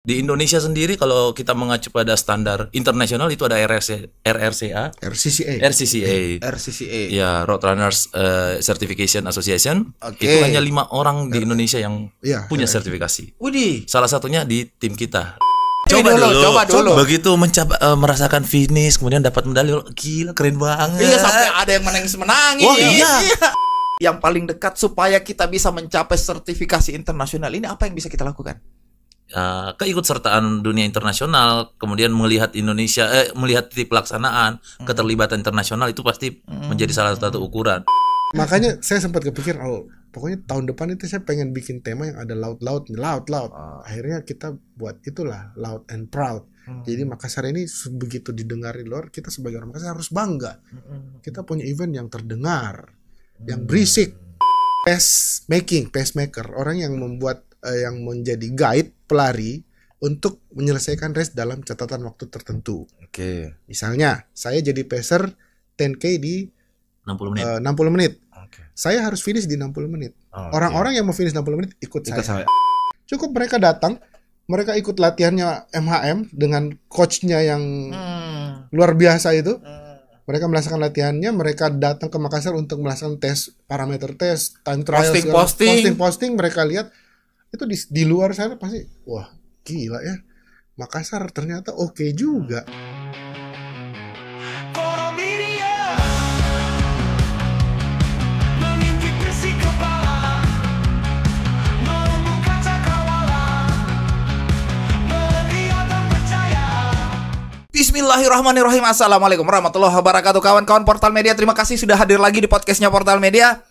Di Indonesia sendiri kalau kita mengacu pada standar internasional itu ada RRCA, RCCA. ya Road Runners Certification Association. Oke. Itu hanya 5 orang di Indonesia yang Iya, punya sertifikasi. Widih. Salah satunya di tim kita. Coba dulu. Begitu merasakan finish, kemudian dapat medali, gila keren banget. Iya, sampai ada yang menangis. Oh, iya. Yang paling dekat supaya kita bisa mencapai sertifikasi internasional ini apa yang bisa kita lakukan? Keikutsertaan dunia internasional, kemudian melihat Indonesia, melihat titik pelaksanaan, keterlibatan internasional itu pasti menjadi salah satu ukuran. Makanya saya sempat kepikir, pokoknya tahun depan itu saya pengen bikin tema yang ada laut. Akhirnya kita buat itulah Loud and Proud. Jadi Makassar ini begitu didengar di luar, kita sebagai orang Makassar harus bangga. Kita punya event yang terdengar, yang berisik. Pacemaker, orang yang membuat yang menjadi guide pelari untuk menyelesaikan race dalam catatan waktu tertentu. Oke. Misalnya, saya jadi pacer 10K di 60 menit. 60 menit. Oke. Saya harus finish di 60 menit. Oke. Orang-orang yang mau finish 60 menit ikut saya. Cukup mereka datang, mereka ikut latihannya MHM dengan coachnya yang luar biasa itu. Mereka melaksanakan latihannya, mereka datang ke Makassar untuk melaksanakan tes, parameter tes, time trial, posting, mereka lihat itu di luar sana pasti, wah gila ya, Makassar ternyata oke juga. Bismillahirrahmanirrahim. Assalamualaikum warahmatullahi wabarakatuh. Kawan-kawan Portal Media, terima kasih sudah hadir lagi di podcastnya Portal Media.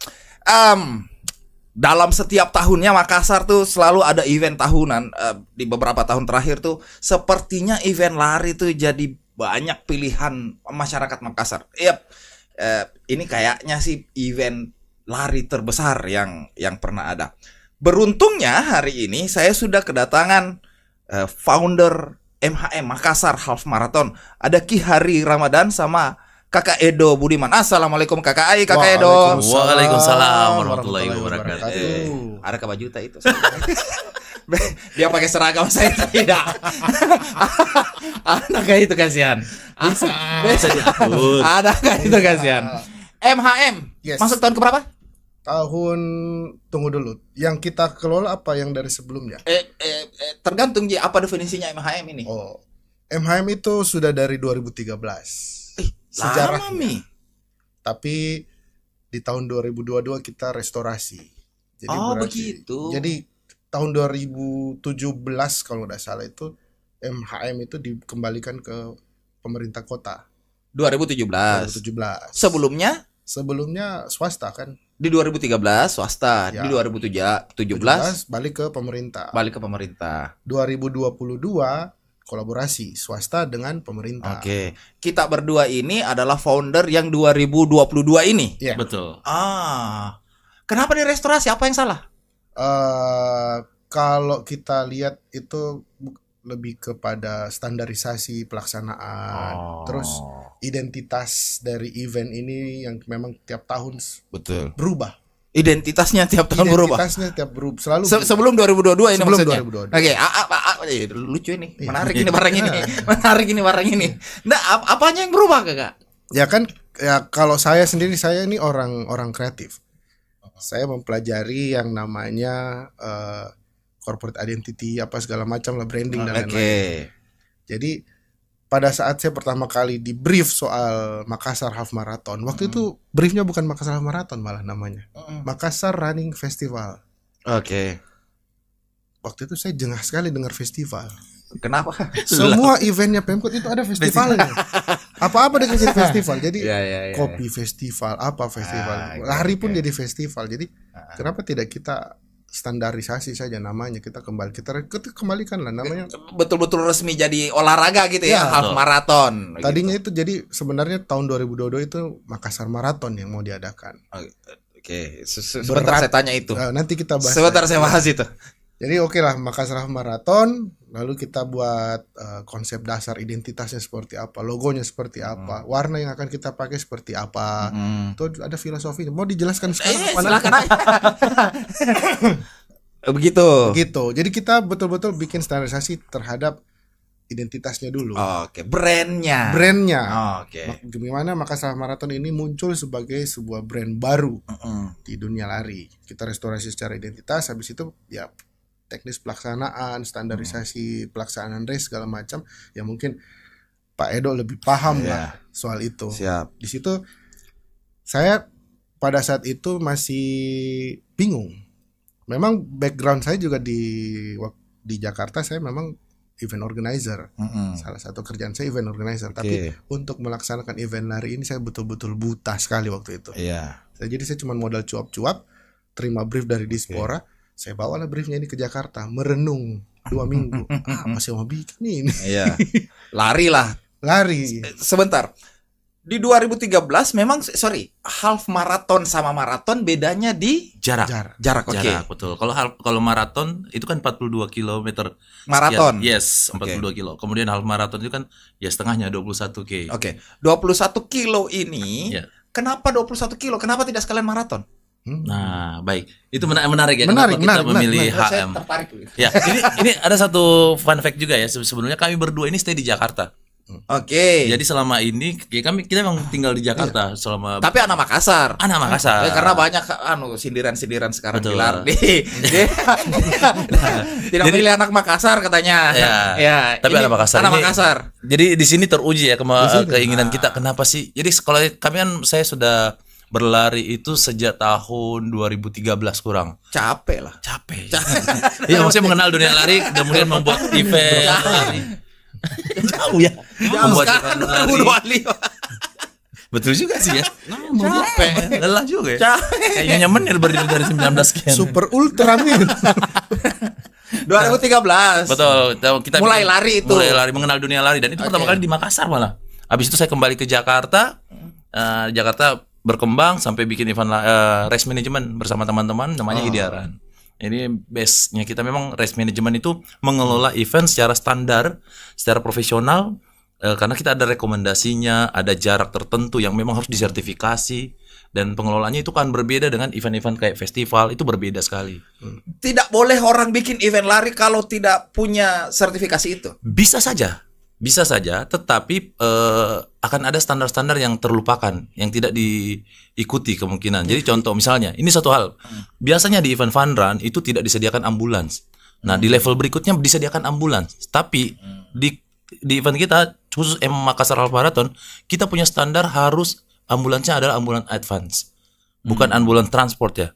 Dalam setiap tahunnya Makassar tuh selalu ada event tahunan. Di beberapa tahun terakhir tuh sepertinya event lari tuh jadi banyak pilihan masyarakat Makassar. Ini kayaknya sih event lari terbesar yang pernah ada. Beruntungnya hari ini saya sudah kedatangan founder MHM Makassar Half Marathon. Ada Ki Hari Ramadan sama Kakak Edo Budiman. Assalamualaikum Kakak Ai, Kakak Edo. Waalaikumsalam warahmatullahi wabarakatuh. Ada Kak Bajuta itu. Dia pakai seragam, saya tidak. Ada kayak itu kasihan. Bisa diatur. Ada kayak itu kasihan. MHM. Yes. Masuk tahun keberapa? Tahun, tunggu dulu, yang kita kelola apa yang dari sebelumnya? Tergantung Ji, apa definisinya MHM ini? MHM itu sudah dari 2013. Sejarah Mi. Tapi di tahun 2022 kita restorasi. Jadi begitu. Jadi tahun 2017 kalau nggak salah itu MHM itu dikembalikan ke pemerintah kota. 2017. Sebelumnya swasta kan. Di 2013 swasta, ya. Di 2017 balik ke pemerintah. 2022 kolaborasi swasta dengan pemerintah. Oke. Kita berdua ini adalah founder yang 2022 ini. Yeah. Betul. Kenapa direstorasi? Apa yang salah? Kalau kita lihat itu lebih kepada standarisasi pelaksanaan, terus identitas dari event ini yang memang tiap tahun berubah. Identitasnya tiap tahun berubah. Selalu sebelum 2022 ini sebelum maksudnya. 2022. Oke, lucu ini. Menarik ini barang ini. Nah, apanya yang berubah, Kakak? Ya kan, ya kalau saya sendiri, saya ini orang kreatif. Saya mempelajari yang namanya corporate identity, apa segala macam lah, branding dan lain-lain. Jadi pada saat saya pertama kali di brief soal Makassar Half Marathon, waktu itu briefnya bukan Makassar Half Marathon malah namanya, Makassar Running Festival. Oke. Waktu itu saya jengah sekali dengar festival. Kenapa? Semua eventnya Pemkot itu ada festivalnya. Apa-apa dengan festival. Jadi kopi festival, apa festival, lari pun jadi festival. Jadi kenapa tidak kita standarisasi saja namanya, kita kembalikan lah namanya, betul-betul resmi jadi olahraga gitu ya, half marathon. Tadinya gitu. Itu jadi sebenarnya tahun 2022 itu Makassar Marathon yang mau diadakan. Oke. Sebentar saya tanya itu. Nanti kita bahas. Sebentar saya bahas itu. Jadi lah Makassar Half Marathon, lalu kita buat konsep dasar identitasnya seperti apa, logonya seperti apa, warna yang akan kita pakai seperti apa. Itu ada filosofinya. Mau dijelaskan sekarang? Silakan aja. Begitu. Gitu. Jadi kita betul-betul bikin standarisasi terhadap identitasnya dulu. Oke, brandnya. Brandnya. Oke. Gimana Makassar Marathon ini muncul sebagai sebuah brand baru di dunia lari. Kita restorasi secara identitas, habis itu ya teknis pelaksanaan, standarisasi pelaksanaan race segala macam. Ya mungkin Pak Edo lebih paham lah soal itu. Siap. Di situ saya pada saat itu masih bingung. Memang background saya juga di Jakarta, saya memang event organizer. Salah satu kerjaan saya event organizer. Tapi untuk melaksanakan event lari ini saya betul-betul buta sekali waktu itu. Jadi saya cuma modal cuap-cuap, terima brief dari Dispora, saya bawalah briefnya ini ke Jakarta, merenung 2 minggu. Apa sih mau bikin ini? Lari lah. Lari. Sebentar. Di 2013 memang half maraton sama maraton bedanya di Jarak. Oke. Jarak, betul. Kalau maraton itu kan 42 km Maraton. sekian. Yes, 42 kilo. Kemudian half maraton itu kan ya setengahnya 21 k. Oke. 21 kilo ini. Kenapa 21 kilo? Kenapa tidak sekalian maraton? Nah, baik. Itu menarik ya. Menarik, kenapa kita memilih Saya HM? tertarik. Ya, ini ada satu fun fact juga ya. Sebenarnya kami berdua ini stay di Jakarta. Oke. Jadi selama ini ya kita memang tinggal di Jakarta selama. Tapi anak Makassar. Anak Makassar. Karena banyak sindiran-sindiran sekarang Betul. Gilar tidak milih anak Makassar katanya. Ya. Tapi anak Makassar. Anak Makassar. Jadi di sini teruji ya keinginan kita. Kenapa sih? Jadi kalau kami kan saya sudah berlari itu sejak tahun 2013 kurang. Capek lah. Capek. Iya, maksudnya mengenal dunia lari kemudian membuat event lari. Jauh ya. Membuat event lari. Betul juga sih ya. Capek. Lelah juga ya. Kayaknya menir berdiri dari 19 sekian. Super ultra min. 2013. Betul. Kita mulai lari itu. Mulai lari, mengenal dunia lari dan itu pertama kali di Makassar malah. Habis itu saya kembali ke Jakarta. Jakarta berkembang sampai bikin event race management bersama teman-teman namanya Idearan. Ini base-nya kita memang race management itu mengelola event secara standar, secara profesional karena kita ada rekomendasinya, ada jarak tertentu yang memang harus disertifikasi dan pengelolaannya itu kan berbeda dengan event-event kayak festival, itu berbeda sekali. Tidak boleh orang bikin event lari kalau tidak punya sertifikasi itu. Bisa saja, tetapi akan ada standar-standar yang terlupakan, yang tidak diikuti kemungkinan. Jadi contoh misalnya, ini satu hal. Biasanya di event fun run itu tidak disediakan ambulans. Nah, di level berikutnya disediakan ambulans. Tapi di event kita, khusus Makassar Half Marathon, kita punya standar harus ambulansnya adalah ambulans advance. Bukan ambulans transport ya.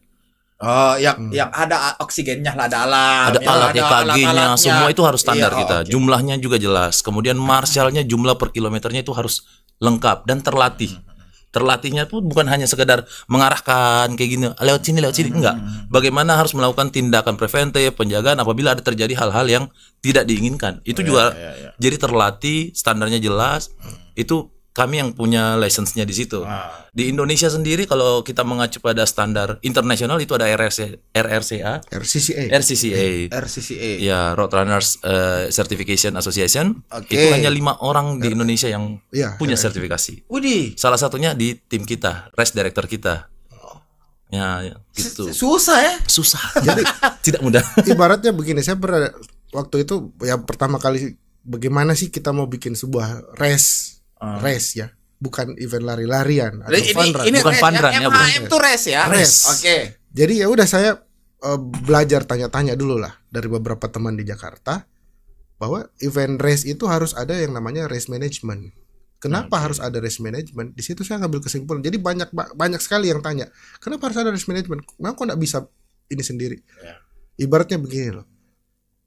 Yang ada oksigennya lah dalam, ada alat EKG-nya, semua itu harus standar kita. Okay. Jumlahnya juga jelas. Kemudian marshal-nya jumlah per kilometernya itu harus lengkap dan terlatih. Terlatihnya pun bukan hanya sekedar mengarahkan kayak gini, lewat sini, enggak. Bagaimana harus melakukan tindakan preventif, penjagaan apabila ada terjadi hal-hal yang tidak diinginkan. Itu juga jadi terlatih, standarnya jelas. Itu kami yang punya license-nya di situ. Di Indonesia sendiri kalau kita mengacu pada standar internasional itu ada RCCA. Ya, Road Runners Certification Association. Itu hanya 5 orang di Indonesia yang punya sertifikasi. Salah satunya di tim kita, race director kita. Ya, gitu. Susah ya? Susah. Jadi tidak mudah. Ibaratnya begini, saya pernah waktu itu ya pertama kali bagaimana sih kita mau bikin sebuah race ya, bukan event lari-larian atau fun run. Ini bukan fun run ya, MHM itu race ya. Race. Oke. Jadi ya udah saya belajar tanya-tanya dulu lah dari beberapa teman di Jakarta bahwa event race itu harus ada yang namanya race management. Kenapa harus ada race management? Di situ saya ngambil kesimpulan. Jadi banyak sekali yang tanya, kenapa harus ada race management? Kenapa kok nggak bisa ini sendiri? Ibaratnya begini loh,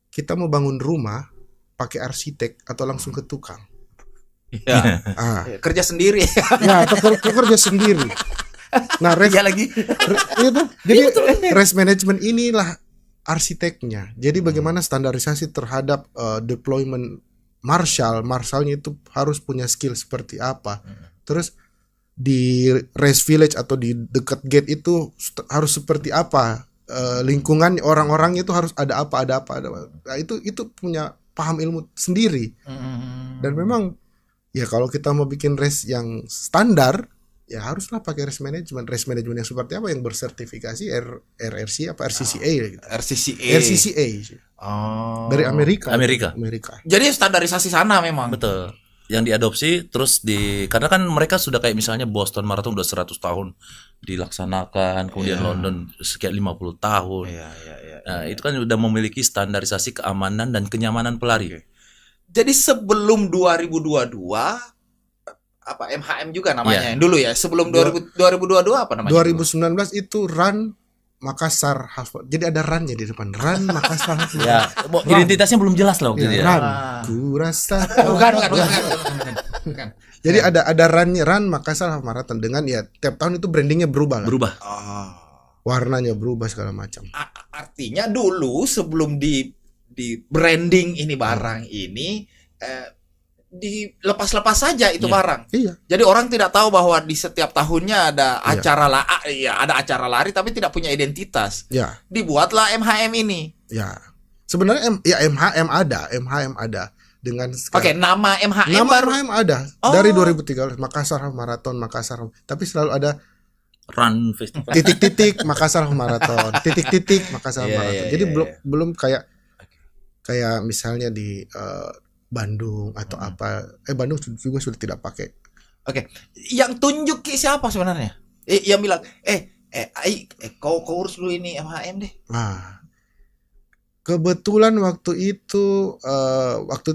kita mau bangun rumah pakai arsitek atau langsung ke tukang? Kerja sendiri. Ya, atau kerja sendiri. Nah, jadi race management inilah arsiteknya. Jadi bagaimana standarisasi terhadap deployment marshalnya itu harus punya skill seperti apa. Terus di race village atau di dekat gate itu harus seperti apa, lingkungan orang-orang itu harus ada apa. Nah, itu punya paham ilmu sendiri. Dan memang ya kalau kita mau bikin race yang standar, ya haruslah pakai race management yang seperti apa, yang bersertifikasi RRC apa RCCA gitu. RCCA dari Amerika. Jadi standarisasi sana memang. Betul. Yang diadopsi terus karena kan mereka sudah kayak misalnya Boston Marathon udah 100 tahun dilaksanakan, kemudian London sekian 50 tahun. Nah, itu kan udah memiliki standarisasi keamanan dan kenyamanan pelari. Jadi sebelum 2022 apa MHM juga namanya dulu ya. Sebelum 2022 apa namanya? 2019 itu Run Makassar Half. Jadi ada run-nya di depan. Run Makassar Half. Ya, identitasnya belum jelas loh gitu ya. Run. Kurasa. Bukan. Jadi ada Run Makassar Half Marathon dengan ya tiap tahun itu brandingnya berubah lah. Berubah. Warnanya berubah segala macam. Artinya dulu sebelum di branding ini barang ini dilepas-lepas saja itu barang. Iya. Jadi orang tidak tahu bahwa di setiap tahunnya ada acara lari tapi tidak punya identitas. Ya. Dibuatlah MHM ini. Ya. Sebenarnya MHM ada dengan nama MHM MHM ada dari 2013 Makassar Marathon tapi selalu ada Run Festival. Titik-titik Makassar Marathon, titik-titik Makassar Marathon. Jadi belum kayak misalnya di Bandung atau apa. Bandung juga sudah tidak pakai. Oke. Yang tunjuk siapa sebenarnya? Yang bilang, kau urus dulu ini MHM deh. Nah, kebetulan waktu itu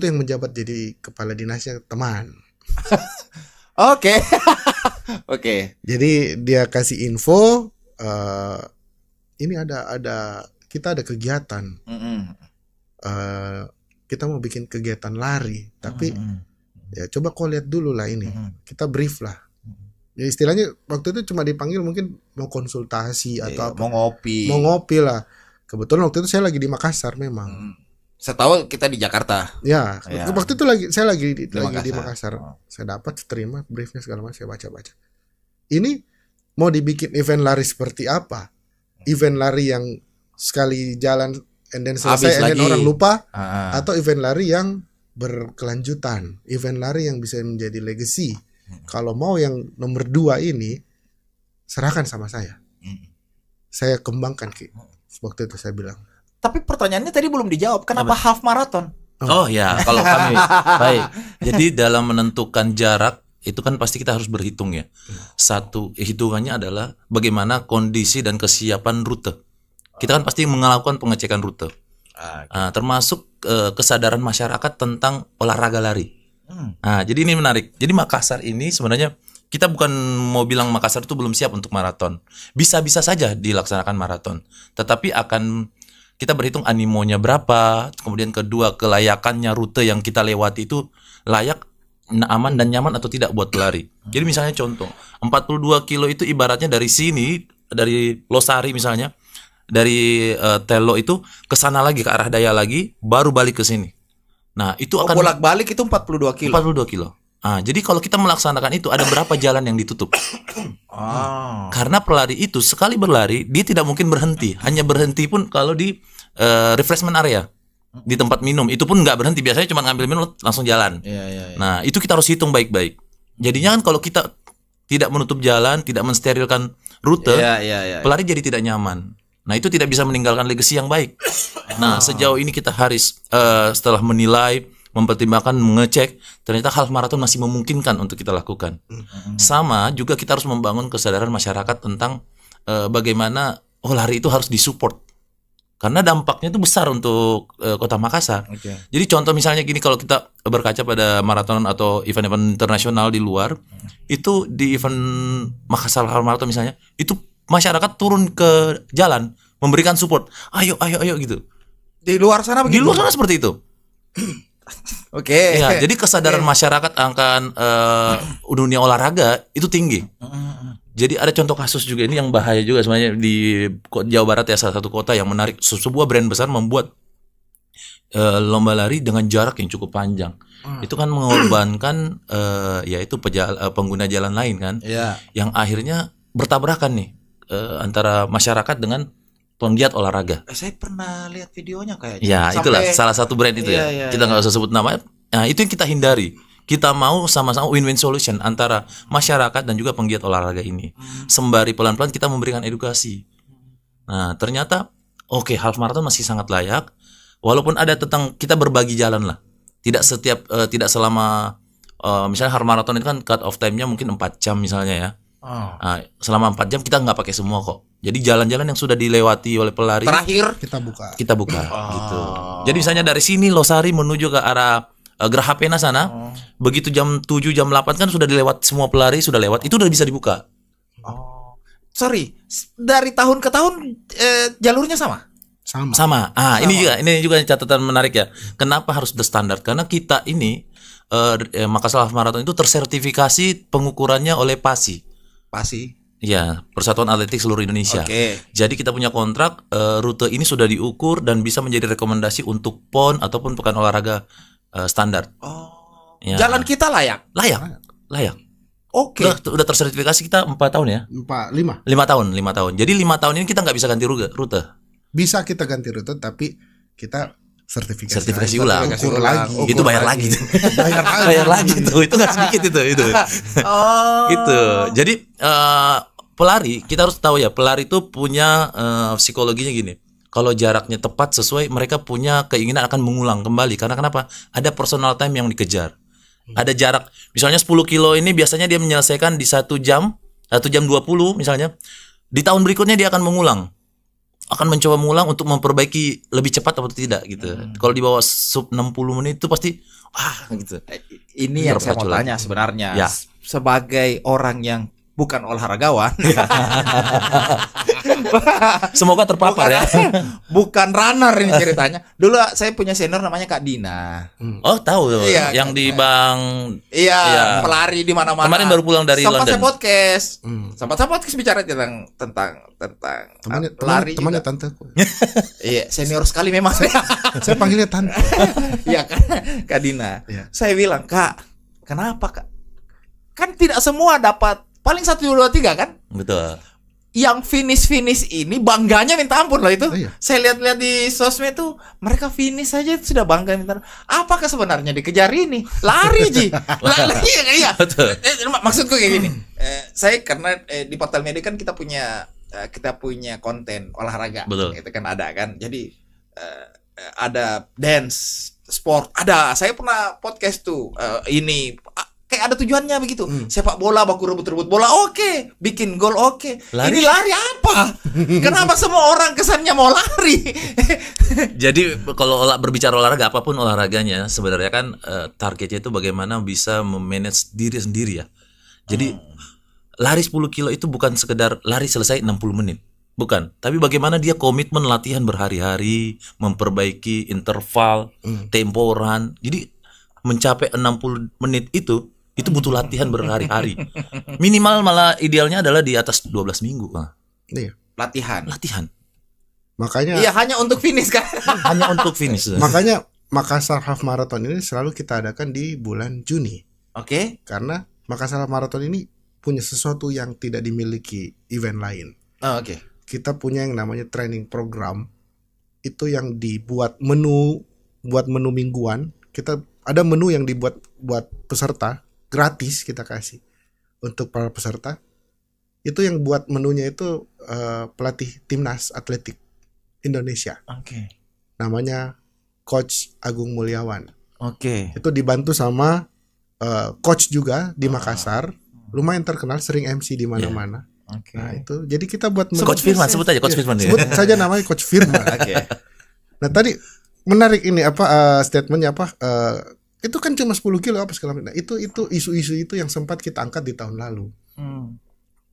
yang menjabat jadi kepala dinasnya teman. Oke. Oke. Jadi dia kasih info, ini kita ada kegiatan. Kita mau bikin kegiatan lari, tapi ya coba kau lihat dulu lah ini. Kita brief lah. Ya istilahnya waktu itu cuma dipanggil mungkin mau konsultasi atau apa. Mau ngopi lah. Kebetulan waktu itu saya lagi di Makassar memang. Saya tahu kita di Jakarta. Ya, waktu itu saya lagi di Makassar. Saya dapat terima briefnya segala macam, saya baca-baca. Ini mau dibikin event lari seperti apa? Event lari yang sekali jalan and then selesai and then orang lupa, atau event lari yang berkelanjutan, event lari yang bisa menjadi legacy. Kalau mau yang nomor 2 ini serahkan sama saya. Saya kembangkan waktu itu saya bilang. Tapi pertanyaannya tadi belum dijawab. Kenapa half marathon? Oh ya, kalau kami baik. Jadi dalam menentukan jarak itu kan pasti kita harus berhitung ya. Satu hitungannya adalah bagaimana kondisi dan kesiapan rute. Kita kan pasti melakukan pengecekan rute, termasuk kesadaran masyarakat tentang olahraga lari. Nah, jadi ini menarik. Jadi Makassar ini sebenarnya kita bukan mau bilang Makassar itu belum siap untuk maraton. Bisa-bisa saja dilaksanakan maraton. Tetapi kita berhitung animonya berapa, kemudian kedua kelayakannya rute yang kita lewati itu layak, aman dan nyaman atau tidak buat pelari. Jadi misalnya contoh, 42 kilo itu ibaratnya dari sini, dari Losari misalnya, dari Tello itu ke sana lagi, ke arah daya lagi, baru balik ke sini. Nah, itu akan bolak-balik itu 42 kilo. 42 kilo. Nah, jadi kalau kita melaksanakan itu ada berapa jalan yang ditutup? Karena pelari itu sekali berlari dia tidak mungkin berhenti. Hanya berhenti pun kalau di refreshment area, di tempat minum. Itu pun nggak berhenti. Biasanya cuma ngambil minum langsung jalan. Nah, itu kita harus hitung baik-baik. Jadinya kan kalau kita tidak menutup jalan, tidak mensterilkan rute, pelari jadi tidak nyaman. Nah, itu tidak bisa meninggalkan legasi yang baik. Nah, sejauh ini kita harus setelah menilai, mempertimbangkan, mengecek, ternyata half marathon masih memungkinkan untuk kita lakukan. Sama juga kita harus membangun kesadaran masyarakat tentang bagaimana lari itu harus disupport. Karena dampaknya itu besar untuk Kota Makassar. Jadi contoh misalnya gini, kalau kita berkaca pada maraton atau event-event internasional di luar, itu di event Makassar Half Marathon misalnya, itu masyarakat turun ke jalan memberikan support, ayo gitu. Di luar sana begitu? Di luar sana seperti itu. Ya, jadi kesadaran masyarakat akan dunia olahraga itu tinggi. Jadi ada contoh kasus juga ini yang bahaya juga sebenarnya di Jawa Barat ya, salah satu kota yang menarik, sebuah brand besar membuat lomba lari dengan jarak yang cukup panjang. Itu kan mengorbankan yaitu pengguna jalan lain kan, yang akhirnya bertabrakan nih antara masyarakat dengan penggiat olahraga. Saya pernah lihat videonya kayaknya. Ya, itulah salah satu brand itu kita nggak usah sebut namanya. Nah, itu yang kita hindari. Kita mau sama-sama win-win solution antara masyarakat dan juga penggiat olahraga ini. Sembari pelan-pelan kita memberikan edukasi. Nah, ternyata oke, half marathon masih sangat layak. Walaupun ada tentang kita berbagi jalan lah. Tidak selama misalnya half marathon itu kan cut off time-nya mungkin 4 jam misalnya ya. Nah, selama 4 jam kita nggak pakai semua kok. Jadi jalan-jalan yang sudah dilewati oleh pelari Terakhir kita buka gitu. Jadi misalnya dari sini Losari menuju ke arah Geraha Pena sana, begitu jam 7 jam 8 kan sudah dilewat, semua pelari sudah lewat, itu udah bisa dibuka. Sorry, dari tahun ke tahun jalurnya sama. Sama. Ini juga catatan menarik ya. Kenapa harus the standard? Karena kita ini Makassar Half Marathon itu tersertifikasi pengukurannya oleh PASI. Iya, Persatuan Atletik Seluruh Indonesia. Jadi kita punya kontrak, rute ini sudah diukur dan bisa menjadi rekomendasi untuk PON ataupun pekan olahraga standar. Ya. Jalan kita layak. Udah tersertifikasi kita 4 tahun ya? 5 tahun. Jadi 5 tahun ini kita nggak bisa ganti rute. Bisa kita ganti rute, tapi kita sertifikasi ulang. Ukur lagi. Itu bayar lagi. Bayar lagi tuh. Itu nggak sedikit itu. Gitu. Jadi pelari kita harus tahu ya, pelari itu punya psikologinya gini. Kalau jaraknya tepat sesuai, mereka punya keinginan akan mengulang kembali. Karena kenapa? Ada personal time yang dikejar. Ada jarak. Misalnya 10 kilo ini biasanya dia menyelesaikan di 1 jam 20 misalnya. Di tahun berikutnya dia akan mengulang. Akan mencoba mengulang untuk memperbaiki lebih cepat atau tidak gitu. Kalau di bawah sub 60 menit itu pasti gitu. Ini yang saya mau tanya sebenarnya. Ya. Sebagai orang yang bukan olahragawan. Semoga terpapar ya. Bukan runner ini ceritanya. Dulu saya punya senior namanya Kak Dina. Oh, tahu tuh. Iya, yang di Bang pelari di mana-mana. Kemarin baru pulang dari Sempat London. saya podcast. Sempat saya podcast bicara tentang pelari. Temannya tanteku. Iya, senior sekali memang. Saya panggilnya tante. Iya, Kak Dina. Iya. Saya bilang, "Kak, kenapa, Kak? Kan tidak semua dapat paling 1 2 3 kan?" Betul. Yang finish ini bangganya minta ampun loh itu. Iya. Saya lihat-lihat di sosmed tuh mereka finish saja sudah bangga minta. Apakah sebenarnya dikejar ini? Lari Ji. Iya. Maksudku kayak gini. Saya karena di Portal Media kan kita punya konten olahraga. Betul. Itu kan ada kan. Jadi ada dance, sport, ada. Saya pernah podcast tuh ini kayak ada tujuannya begitu. Sepak bola baku rebut bola, oke. Bikin gol, oke. Ini lari apa? Kenapa semua orang kesannya mau lari? Jadi kalau berbicara olahraga apapun olahraganya sebenarnya kan targetnya itu bagaimana bisa memanage diri sendiri ya. Jadi lari 10 kilo itu bukan sekedar lari selesai 60 menit. Bukan, tapi bagaimana dia komitmen latihan berhari-hari, memperbaiki interval, tempo run. Jadi mencapai 60 menit itu butuh latihan berhari-hari. Minimal malah idealnya adalah di atas 12 minggu. Iya. Latihan. Makanya Iya, hanya untuk finish kan. Hanya untuk finish. Makanya Makassar Half Marathon ini selalu kita adakan di bulan Juni. Oke. Karena Makassar Half Marathon ini punya sesuatu yang tidak dimiliki event lain. Oke. Kita punya yang namanya training program. Itu yang dibuat menu mingguan. Kita ada menu yang dibuat buat peserta gratis, kita kasih untuk para peserta. Itu yang buat menunya itu pelatih timnas atletik Indonesia. Oke. Namanya Coach Agung Mulyawan. Oke. Itu dibantu sama coach juga di Makassar. Lumayan terkenal, sering MC di mana-mana. Oke. Nah, itu jadi kita buat Coach Firman, sebut aja Coach Firman. Sebut saja namanya Coach Firman. Oke. Nah, tadi menarik ini statementnya itu kan cuma 10 kilo apa segala macam. Nah, itu isu-isu itu yang sempat kita angkat di tahun lalu.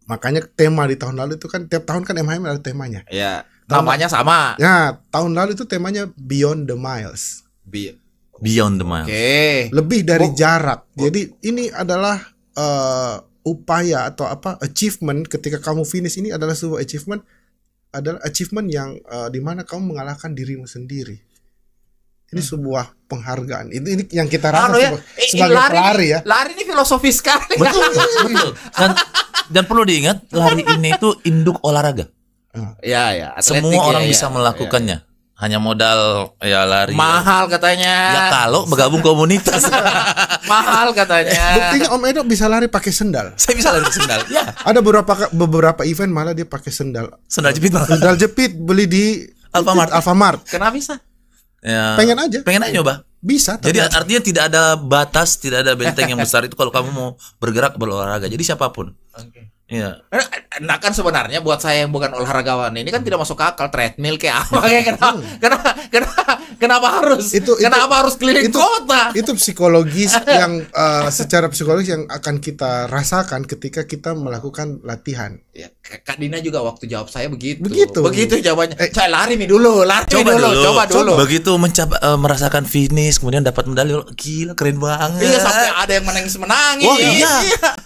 Makanya tema di tahun lalu itu kan tiap tahun kan MHM ada temanya. Ya, namanya sama. Ya, tahun lalu itu temanya Beyond the Miles. Beyond the miles. Oke. Lebih dari jarak. Jadi ini adalah upaya atau achievement ketika kamu finish ini adalah sebuah achievement yang di mana kamu mengalahkan dirimu sendiri. Ini sebuah penghargaan. Ini yang kita rasa sebagai pelari ya. Lari ini filosofis sekali. Betul. Dan perlu diingat lari ini itu induk olahraga. Ya, atletik, semua orang bisa melakukannya. Hanya modal ya lari. Mahal katanya. Ya kalau bergabung komunitas. Mahal katanya. Buktinya Om Edo bisa lari pakai sendal. Saya bisa lari sendal. Ya, Ada beberapa event malah dia pakai sendal. sendal jepit malah. Sendal jepit beli di Alfamart. Alfamart. Kenapa bisa? Ya, Pengen aja. Pengen aja nyoba. Bisa. Jadi ternyata. artinya tidak ada batas, tidak ada benteng yang besar itu kalau kamu mau bergerak berolahraga. Jadi siapapun. Iya. Nah kan sebenarnya buat saya yang bukan olahragawan ini kan tidak masuk akal treadmill kayak apa kayak kenapa harus harus keliling kota? Itu psikologis yang secara psikologis yang akan kita rasakan ketika kita melakukan latihan. Ya, Kak Dina juga waktu jawab saya begitu. Begitu. Begitu jawabannya. Saya lari dulu. Coba dulu. Begitu merasakan finish kemudian dapat medali, gila keren banget. Iya, sampai ada yang menangis. Oh iya.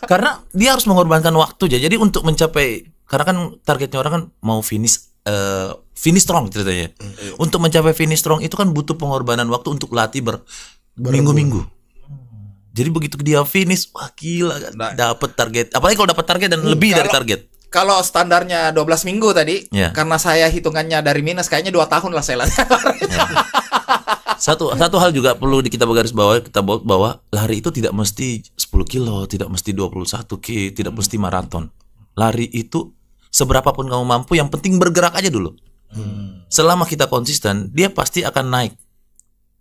Karena dia harus mengorbankan waktu aja. Jadi untuk mencapai, karena kan targetnya orang kan mau finish strong ceritanya. Untuk mencapai finish strong itu kan butuh pengorbanan waktu untuk latih berminggu-minggu. Jadi begitu dia finish, wah gila dapat target. Apalagi kalau dapat target dan lebih dari target. Kalau standarnya 12 minggu tadi, Ya. karena saya hitungannya dari minus, kayaknya 2 tahun lah saya latihan. Satu hal juga perlu kita garis bawah, bahwa lari itu tidak mesti 10 kilo, tidak mesti 21 kilo, tidak mesti maraton. Lari itu seberapapun kamu mampu, yang penting bergerak aja dulu. Selama kita konsisten, dia pasti akan naik.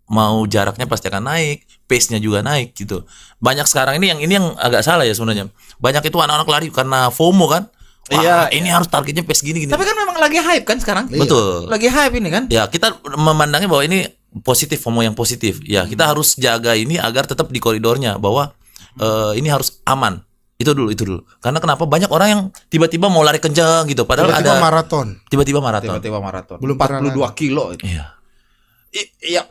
Mau jaraknya pasti akan naik, pace-nya juga naik gitu. Banyak sekarang ini yang agak salah ya sebenarnya. Banyak itu anak-anak lari karena FOMO kan. Wah, Iya, ini harus targetnya pace gini. Tapi kan memang lagi hype kan sekarang. Betul. Lagi hype ini kan. Ya, kita memandangnya bahwa ini positif, FOMO yang positif. Ya, kita harus jaga ini agar tetap di koridornya, bahwa ini harus aman. Itu dulu. Karena kenapa banyak orang yang tiba-tiba mau lari kencang gitu, padahal Tiba-tiba ada maraton. tiba-tiba maraton. Tiba-tiba maraton. Belum pernah 42 kilo itu. Iya. Iya.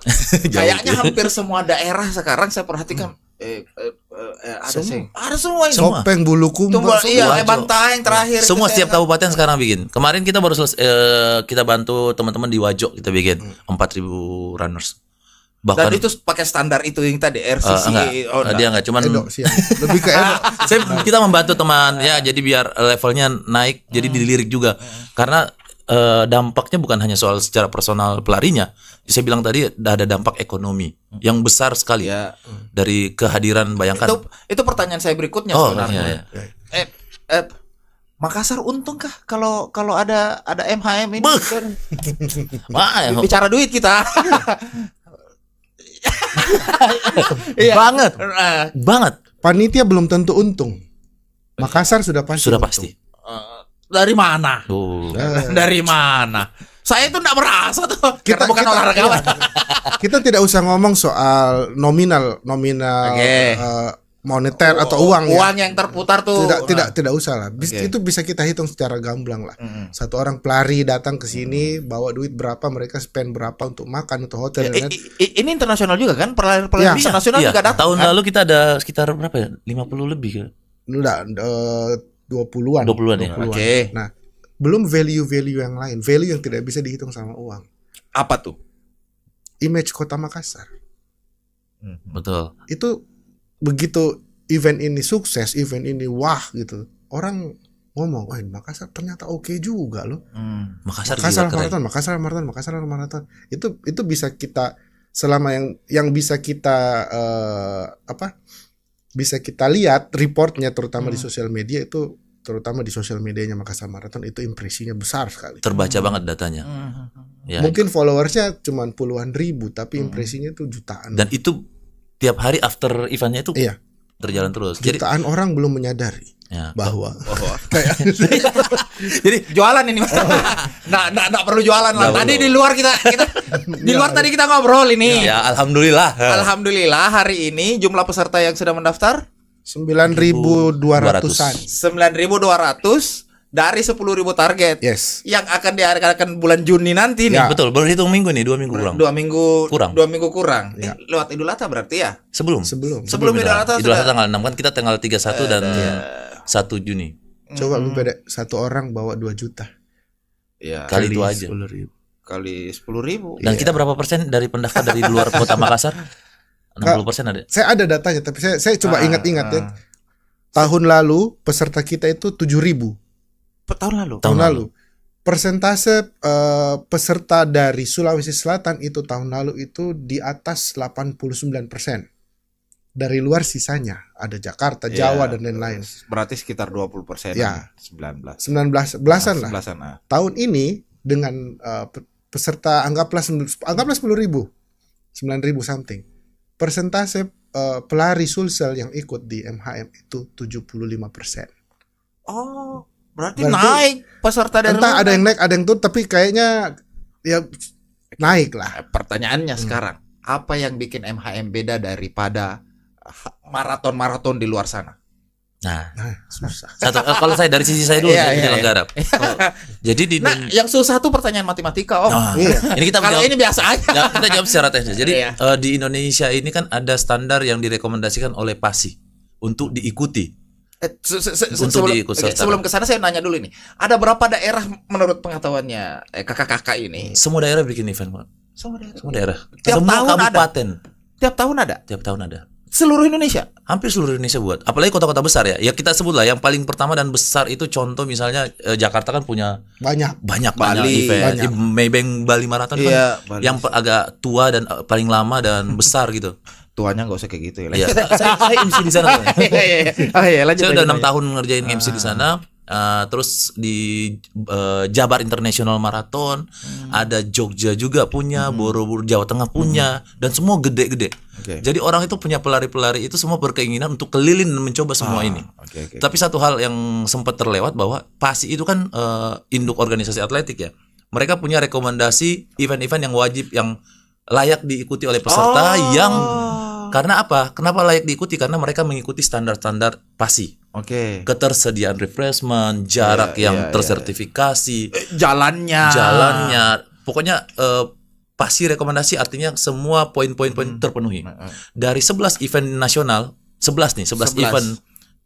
Kayaknya hampir semua daerah sekarang saya perhatikan ada semua ini. Topeng bulu kumbang. Iya, Bantaeng terakhir. Semua itu setiap saya- kabupaten sekarang bikin. Kemarin kita baru kita bantu teman-teman di Wajo, kita bikin 4.000 runners. Dan Bahkan itu pakai standar itu yang tadi RCC. enggak, dia enggak, cuman Edo siang. Lebih ke Edo. kita membantu teman ya, jadi biar levelnya naik, jadi dilirik juga. Karena dampaknya bukan hanya soal secara personal pelarinya. Saya bilang tadi ada dampak ekonomi yang besar sekali Ya. dari kehadiran, bayangkan. Itu pertanyaan saya berikutnya Oh, sebenarnya. iya. Makassar untung kah kalau ada MHM ini? Beuh. Wah, Bicara duit kita. banget. Banget. Panitia belum tentu untung. Makassar sudah pasti. Sudah untung. pasti. Dari mana? Tuh. Dari mana? Saya itu enggak merasa tuh karena bukan kita- olahragawan. Kita tidak usah ngomong soal nominal Oke. moneter atau uang ya. Uang yang terputar tuh. Tidak usah lah. Itu bisa kita hitung secara gamblang lah. Satu orang pelari datang ke sini bawa duit berapa, mereka spend berapa untuk makan, untuk hotel dan lain. Ini internasional juga kan? Pelari Ya. internasional Iya, juga datang. tahun kan? lalu kita ada sekitar berapa ya? 50 lebih ke? Enggak, 20-an. 20-an ya. Oke. Nah, belum value-value yang lain, value yang tidak bisa dihitung sama uang. Apa tuh? Image Kota Makassar. Betul. Itu begitu event ini sukses, event ini wah gitu. Orang ngomong, "Wah, Makassar ternyata oke juga loh." Makassar Makassar juga keren. maraton. Itu bisa kita selama yang bisa kita bisa kita lihat reportnya terutama di sosial media itu, terutama di sosial medianya Makassar Marathon itu impresinya besar sekali. Terbaca banget datanya. Ya. Mungkin followersnya cuma puluhan ribu tapi impresinya tuh jutaan. Dan itu tiap hari after eventnya itu Iya, terjalan terus. Jadi jutaan orang belum menyadari ya. bahwa Jadi jualan ini Mas. Nggak perlu jualan lah. Nggak Tadi perlu. di luar kita di luar tadi kita ngobrol ini. Ya, alhamdulillah. Alhamdulillah hari ini jumlah peserta yang sudah mendaftar 9.200-an. 9.200 dari 10.000 target. Yes. Yang akan diadakan bulan Juni nanti nih. Ya. Betul, baru hitung minggu nih, 2 minggu kurang. 2 minggu Kurang. 2 minggu kurang. Ya. Lewat Idul Adha berarti ya? Sebelum Sebelum Idul Adha Idul Adha sudah. tanggal 6 kan, kita tanggal 31 dan 1 Juni. Coba lu beda satu orang bawa 2 juta. Ya. Kali itu aja. 10.000. Kali 10.000. Dan kita berapa persen dari pendaftar dari luar kota Makassar? 60% ada. Saya ada datanya tapi saya coba ingat-ingat ya. Tahun lalu peserta kita itu 7.000 Tahun lalu. Tahun lalu. persentase peserta dari Sulawesi Selatan itu tahun lalu itu di atas 89%. Dari luar sisanya ada Jakarta, Jawa dan lain-lain. Berarti sekitar 20%. Ya. 19. 19 belasan lah. 11-an lah. Tahun ini dengan peserta anggaplah 10.000, 9.000 something. Persentase pelari Sulsel yang ikut di MHM itu 75%. Oh, berarti Berarti naik peserta dari Entah luar. ada yang naik, ada yang turun, tapi kayaknya ya naik lah. Pertanyaannya sekarang, apa yang bikin MHM beda daripada maraton-maraton di luar sana? Nah, Susah. kalau saya dari sisi saya dulu Iya, iya, penyelenggara. Jadi di Nah, yang susah tuh pertanyaan matematika, Om. Nah, Iya. ini kita Kalau jawab, ini biasa aja. ya, kita jawab secara teknis. Jadi Iya. di Indonesia ini kan ada standar yang direkomendasikan oleh PASI untuk diikuti. Untuk Sebelum ke sana saya nanya dulu ini. Ada berapa daerah menurut pengetahuannya kakak-kakak ini? Semua daerah bikin event, Pak. Semua daerah. Semua daerah. Tiap Semua tahun kabupaten. Tiap tahun ada. Tiap tahun ada. Seluruh Indonesia. Hampir seluruh Indonesia buat. Apalagi kota-kota besar ya. Ya kita sebut lah yang paling pertama dan besar itu contoh misalnya Jakarta kan punya Banyak. banyak Bali, event. banyak. Maybank Bali Marathon Iya, kan Bali. yang agak tua dan paling lama dan besar gitu. Tuanya nggak usah kayak gitu ya. Iya, saya MC di sana. Oh iya, lanjut. Saya udah 6 lanjut. tahun ngerjain MC di sana. Terus di Jabar International Marathon, ada Jogja juga punya, Borobudur Jawa Tengah punya, dan semua gede-gede. Oke. Jadi orang itu punya pelari-pelari itu semua berkeinginan untuk keliling dan mencoba semua ini. Oke. Tapi satu hal yang sempat terlewat bahwa PASI itu kan induk organisasi atletik ya. Mereka punya rekomendasi event-event yang wajib yang layak diikuti oleh peserta yang karena apa? Kenapa layak diikuti? Karena mereka mengikuti standar-standar PASI. Oke. Ketersediaan refreshment, jarak Iya, yang iya, tersertifikasi, Jalannya. pokoknya PASI rekomendasi artinya semua poin-poin terpenuhi. Dari 11 event nasional, 11 nih, 11 event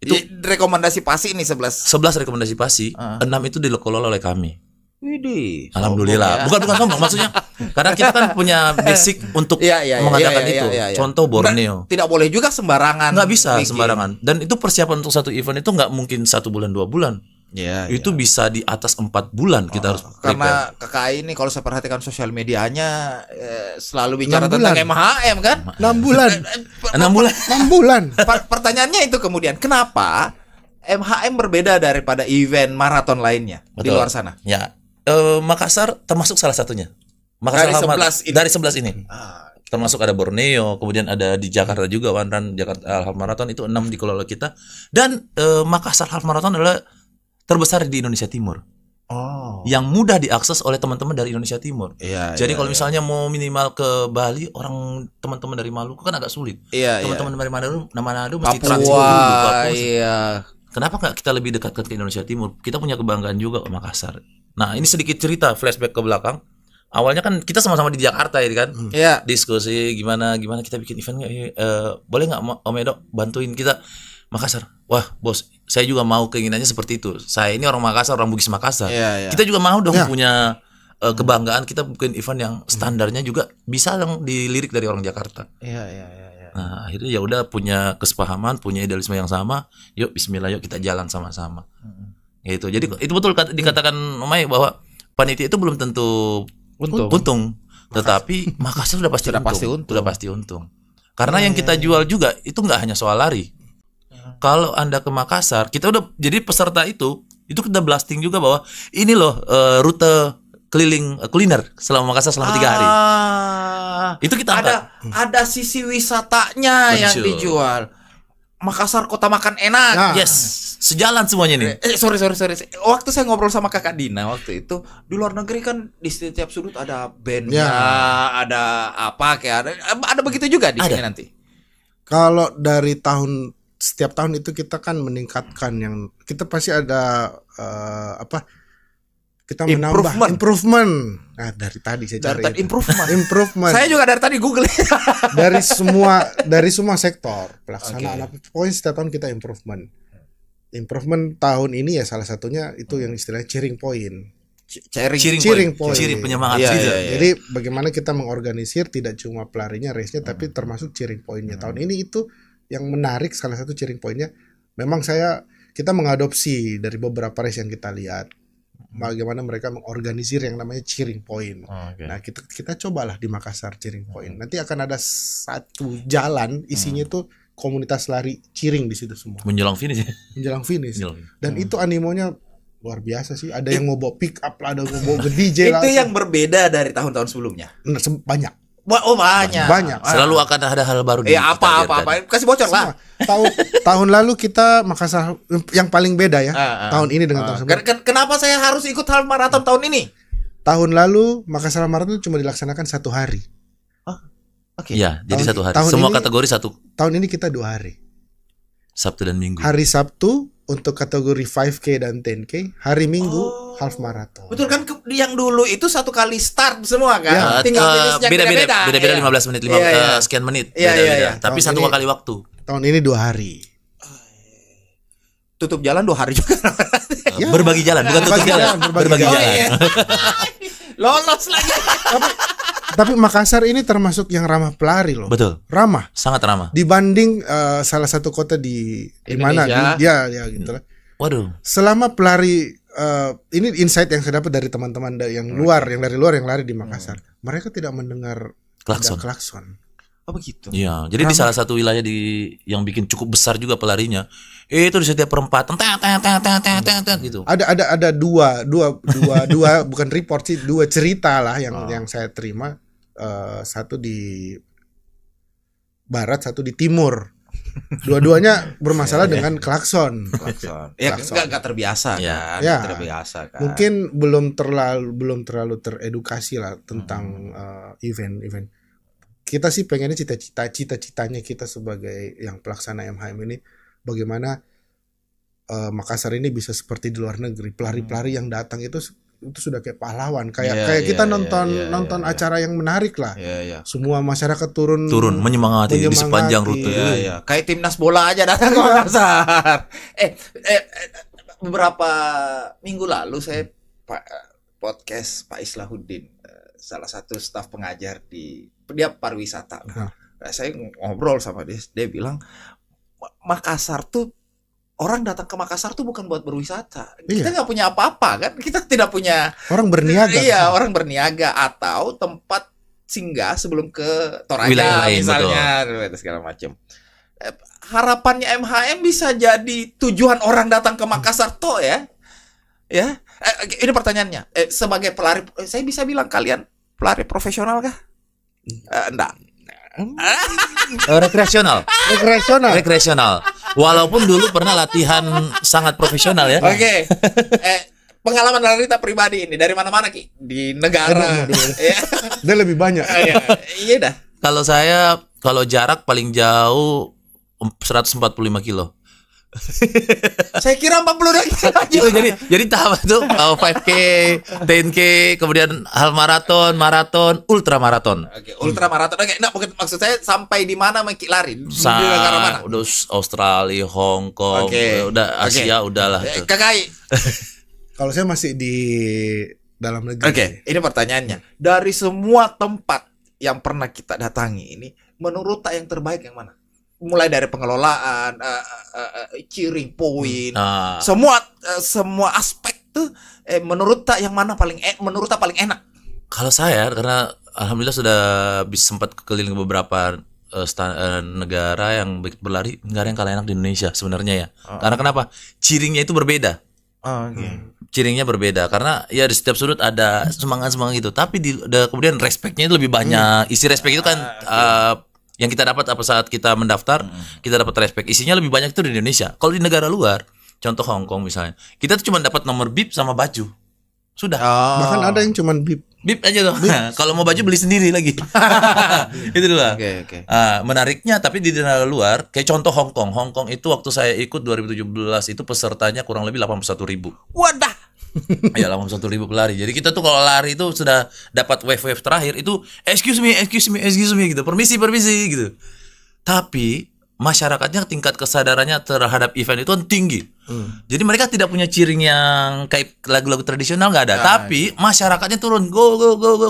itu rekomendasi pasti ini 11. 11 rekomendasi PASI, 6 itu dikelola oleh kami. Widih. Alhamdulillah. sombong ya. Bukan sombong maksudnya. Karena kita kan punya basic untuk mengadakan itu. Contoh Borneo. Tidak boleh juga sembarangan. Nggak bisa bikin. sembarangan. Dan itu persiapan untuk satu event itu nggak mungkin 1 bulan 2 bulan. Iya. Itu bisa di atas 4 bulan kita harus prepare. Karena kakak ini kalau saya perhatikan sosial medianya selalu bicara 6 tentang bulan. MHM kan. 6 bulan. 6 bulan. 6 bulan. Pertanyaannya itu kemudian kenapa MHM berbeda daripada event maraton lainnya di Betul. luar sana? Ya. Makassar termasuk salah satunya. Makassar Dari 11 ini. dari 11 ini. Termasuk ada Borneo, kemudian ada di Jakarta juga One Run Jakarta Half Marathon itu 6 dikelola kita. Dan Makassar Half Marathon adalah terbesar di Indonesia Timur. Oh. Yang mudah diakses oleh teman-teman dari Indonesia Timur. Iya. Jadi kalau misalnya mau minimal ke Bali, orang teman-teman dari Maluku kan agak sulit. Iya, Teman-teman dari Manado mesti transit Papua, dulu Papua. iya. Kenapa nggak kita lebih dekatkan ke Indonesia Timur? Kita punya kebanggaan juga ke Makassar. Nah, ini sedikit cerita flashback ke belakang. Awalnya kan kita sama-sama di Jakarta ya kan. Iya. Diskusi gimana kita bikin event nggak? Boleh nggak Om Edo bantuin kita Makassar? Wah, bos, saya juga mau keinginannya seperti itu. Saya ini orang Makassar, orang Bugis Makassar. Iya, iya. Kita juga mau dong Ya. punya kebanggaan kita bikin event yang standarnya juga bisa dong dilirik dari orang Jakarta. Iya. Nah, akhirnya ya udah punya kesepahaman, punya idealisme yang sama. Yuk bismillah, yuk kita jalan sama-sama. Gitu. Jadi itu betul dikatakan Omai bahwa panitia itu belum tentu untung. Tetapi Makassar sudah pasti untung. Sudah pasti untung. Karena yang kita jual juga itu nggak hanya soal lari. Kalau Anda ke Makassar, kita udah jadi peserta itu kita blasting juga bahwa ini loh rute keliling kuliner selama Makassar selama 3 hari. Itu kita ada sisi wisatanya yang Betul. dijual. Makassar kota makan enak. Nah. Yes, sejalan semuanya nih. Sorry. Waktu saya ngobrol sama Kakak Dina waktu itu di luar negeri kan di setiap sudut ada bandnya, ada apa kayak ada begitu juga di sini nanti. Kalau dari setiap tahun itu kita kan meningkatkan yang kita pasti ada kita menambah improvement. Nah, dari tadi saya cari Dari itu. improvement. Saya juga dari tadi Google. dari semua sektor pelaksanaan. Pokoknya setiap tahun kita improvement. Improvement tahun ini ya salah satunya itu yang istilahnya cheering point. Cheering point. Ciri penyemangat Iya, gitu. iya. Jadi bagaimana kita mengorganisir tidak cuma pelarinya, race-nya, tapi termasuk cheering point-nya. Tahun ini itu yang menarik, salah satu cheering point-nya. Memang kita mengadopsi dari beberapa race yang kita lihat. bagaimana mereka mengorganisir yang namanya cheering point. Oke. Nah, kita cobalah di Makassar cheering point. Nanti akan ada satu jalan isinya tuh komunitas lari cheering di situ semua. Menjelang finish ya. Menjelang finish. Menjelang. Dan itu animonya luar biasa sih. Ada yang mau bawa pick up lah, ada yang mau bawa DJ lah. Itu yang berbeda dari tahun-tahun sebelumnya. Banyak. Oh, banyak. Banyak. Selalu akan ada hal baru di Ya kita apa kasih bocor lah. Tahun lalu kita Makassar yang paling beda ya. Tahun ini dengan tahun sebelumnya. Kenapa saya harus ikut half marathon tahun ini? Tahun lalu Makassar Marathon cuma dilaksanakan 1 hari. Oke. Iya, jadi Tahun- 1 hari. tahun Semua ini- kategori 1, Tahun ini kita 2 hari. Sabtu dan Minggu. Hari Sabtu untuk kategori 5K dan 10K, hari Minggu half marathon. Betul kan yang dulu itu 1 kali start semua kan? Ya. Tinggal finishnya beda-beda Iya. 15 menit, Iya. sekian menit. Iya, Beda-beda. iya, iya. Tapi Tahun 1 ini- kali waktu. Tahun ini 2 hari. Tutup jalan 2 hari juga. Ya. Berbagi jalan, bukan tutup Berbagi jalan. jalan, berbagi Berbagi jalan. jalan. iya. Lolos lagi. Tapi Makassar ini termasuk yang ramah pelari loh. Betul. Ramah Sangat ramah. dibanding salah satu kota di mana Indonesia. ya gitu lah. Waduh. Selama pelari ini insight yang saya dapat dari teman-teman yang dari luar yang lari di Makassar. Mereka tidak mendengar Klakson. ada klakson. Oh begitu. Iya, jadi di salah satu wilayah yang bikin cukup besar juga pelarinya, itu di setiap perempatan gitu. Ada dua bukan report sih, 2 cerita lah yang saya terima. Satu di barat, satu di timur. Dua-duanya bermasalah dengan klakson. Ya Klakson. enggak terbiasa Ya. kan? Ya. Nggak terbiasa kan. Mungkin belum terlalu teredukasi lah tentang event-event. Kita sih pengennya cita-citanya kita sebagai yang pelaksana MHM ini bagaimana Makassar ini bisa seperti di luar negeri. Pelari-pelari yang datang itu sudah kayak pahlawan, kayak kita nonton acara yang menarik lah. Iya. Semua masyarakat turun menyemangati di sepanjang rute. Iya. Kayak timnas bola aja datang ke Makassar. Beberapa minggu lalu saya podcast Pak Islahuddin, salah satu staf pengajar dia pariwisata. Saya ngobrol sama dia bilang Makassar tuh orang datang ke Makassar tuh bukan buat berwisata. Kita nggak punya apa-apa kan? Kita tidak punya orang berniaga. Iya, orang berniaga atau tempat singgah sebelum ke Toraja Wilayah lain, misalnya, segala macam. Harapannya MHM bisa jadi tujuan orang datang ke Makassar toh ya. Ya. Ini pertanyaannya. Sebagai pelari, saya bisa bilang kalian pelari profesional kah? Enggak. Rekreasional. Walaupun dulu pernah latihan sangat profesional ya. Oke. Pengalaman Larita pribadi ini dari mana-mana Ki? Di negara. Iya. Dia lebih banyak. Iya dah. Kalau saya jarak paling jauh 145 kilo. Saya kira 42 kilo. Jadi tahap itu 5K, 10K, kemudian half maraton, ultra maraton. Oke, ultra maraton. Oke, nah, maksud saya sampai di mana Ki lari? Di negara mana? Udah Australia, Hong Kong, udah Asia, udahlah. Kakai. Kalau saya masih di dalam negeri. Oke, ini pertanyaannya. Dari semua tempat yang pernah kita datangi ini, menurut tak yang terbaik yang mana? Mulai dari pengelolaan, cheering point, semua aspek tuh, menurut tak yang mana paling enak? Kalau saya, karena alhamdulillah sudah sempat keliling ke beberapa negara yang berlari, nggak ada yang kalah enak di Indonesia sebenarnya ya. Karena kenapa? Cheeringnya itu berbeda. Cheeringnya berbeda karena ya di setiap sudut ada semangat gitu. Tapi kemudian respectnya itu lebih banyak. Isi respect itu kan yang kita dapat apa saat kita mendaftar, kita dapat respect. Isinya lebih banyak itu di Indonesia. Kalau di negara luar, contoh Hong Kong misalnya, kita tuh cuma dapat nomor bib sama baju. Sudah. Bahkan ada yang cuma bib aja tuh. Kalau mau baju beli sendiri lagi. Itu dulu. Oke. Menariknya tapi di negara luar, kayak contoh Hong Kong. Hong Kong itu waktu saya ikut 2017 itu pesertanya kurang lebih 81.000. Wadah. Ya 81.000 pelari. Jadi kita tuh kalau lari itu sudah dapat wave terakhir itu excuse me gitu. Permisi gitu. Tapi masyarakatnya tingkat kesadarannya terhadap event itu kan tinggi. Jadi mereka tidak punya cheering yang kayak lagu-lagu tradisional, nggak ada. Tapi masyarakatnya turun, go,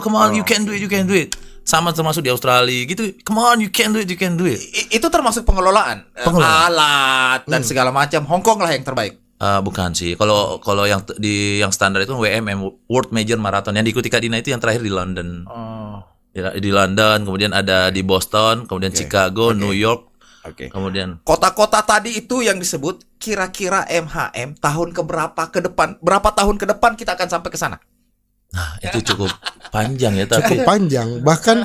come on, you can do it. Sama termasuk di Australia gitu, come on, you can do it. Itu termasuk pengelolaan. Alat dan segala macam. Hong Kong lah yang terbaik. Bukan sih. Kalau yang standar itu WMM, World Major Marathon, yang diikuti Kak Dina itu yang terakhir di London. Ya, di London, kemudian ada di Boston, kemudian Chicago, New York. Kemudian kota-kota tadi itu yang disebut, kira-kira MHM tahun berapa tahun ke depan kita akan sampai ke sana? Nah, itu cukup panjang ya, tapi Cukup panjang. Bahkan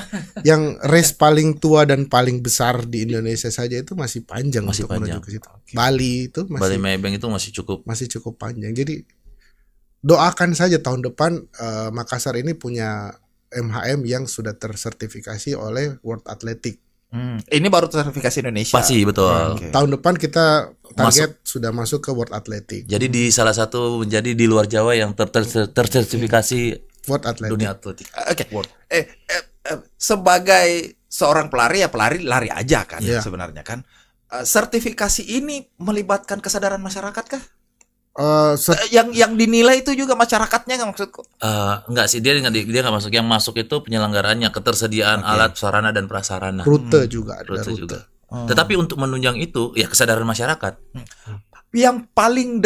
yang race paling tua dan paling besar di Indonesia saja itu masih panjang Masih untuk panjang. menuju ke situ. Bali itu Bali masih Maybank itu masih cukup panjang. Jadi doakan saja tahun depan Makassar ini punya MHM yang sudah tersertifikasi oleh World Athletic. Ini baru sertifikasi Indonesia. pasti betul. Oke. Tahun depan kita target sudah masuk ke World Athletic. Jadi di salah satu menjadi di luar Jawa yang tersertifikasi World Athletic. dunia atletik. Oke. Sebagai seorang pelari, ya pelari lari aja kan Iya. sebenarnya kan. Sertifikasi ini melibatkan kesadaran masyarakat kah? Yang dinilai itu juga masyarakatnya nggak maksudku? Enggak sih, dia nggak masuk. Yang masuk itu penyelenggaraannya, ketersediaan alat, sarana dan prasarana. Rute juga ada Rute rute. juga. Tetapi untuk menunjang itu ya kesadaran masyarakat. Yang paling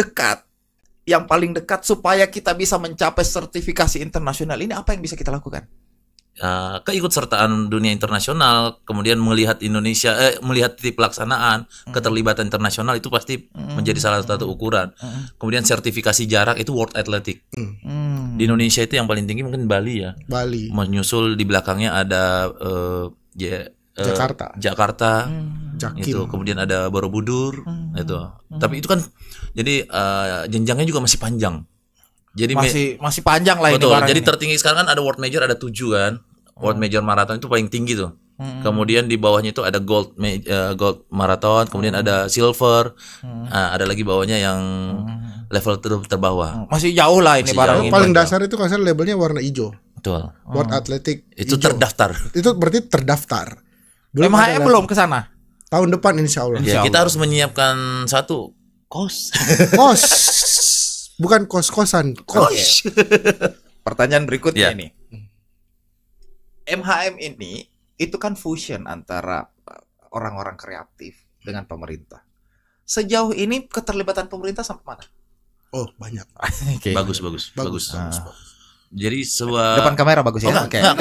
dekat supaya kita bisa mencapai sertifikasi internasional ini, apa yang bisa kita lakukan? Keikutsertaan dunia internasional, kemudian melihat Indonesia, melihat titik pelaksanaan, keterlibatan internasional itu pasti menjadi salah satu ukuran. Kemudian sertifikasi jarak itu World Athletic. Di Indonesia itu yang paling tinggi mungkin Bali ya. Bali. Menyusul di belakangnya ada Jakarta. Jakim. Itu kemudian ada Borobudur itu. Tapi itu kan jadi jenjangnya juga masih panjang. Jadi Masih panjang lah ini betul. barang Jadi ini. tertinggi sekarang kan ada World Major, ada 7 kan. World Major Marathon itu paling tinggi tuh. Kemudian di bawahnya itu ada Gold Marathon, kemudian ada Silver. Ada lagi bawahnya yang level terbawah. Masih jauh lah ini Masih barang jauh. ini. Paling dasar itu kan labelnya warna hijau. Betul. World Athletic Itu hijau. terdaftar. Itu berarti terdaftar. MHM ada belum ke sana. tahun depan insya Allah. Ya, kita harus menyiapkan satu kos. Kos, bukan kos-kosan. Kos. Pertanyaan berikutnya Ya. ini. MHM ini itu kan fusion antara orang-orang kreatif dengan pemerintah. Sejauh ini keterlibatan pemerintah sampai mana? Oh banyak. Oke. Bagus. Bagus. Jadi sebuah Depan kamera bagus ya. Oh, Oke. enggak.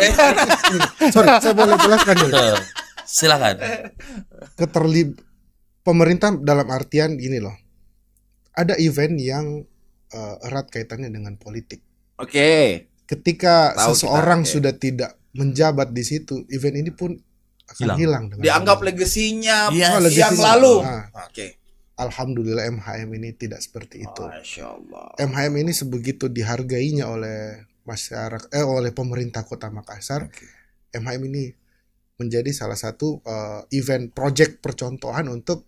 Sorry, saya boleh jelaskan ya. Betul. Silakan. Pemerintah dalam artian gini loh. Ada event yang erat kaitannya dengan politik. Oke. Ketika Tahu seseorang kita, oke. sudah tidak menjabat di situ, event ini pun akan hilang dengan Dianggap sendirinya. legasinya Iya, yang legasinya. lalu. Nah, Oke. Alhamdulillah MHM ini tidak seperti itu. Masya Allah. MHM ini sebegitu dihargainya oleh masyarakat, oleh pemerintah Kota Makassar. MHM ini menjadi salah satu event project percontohan untuk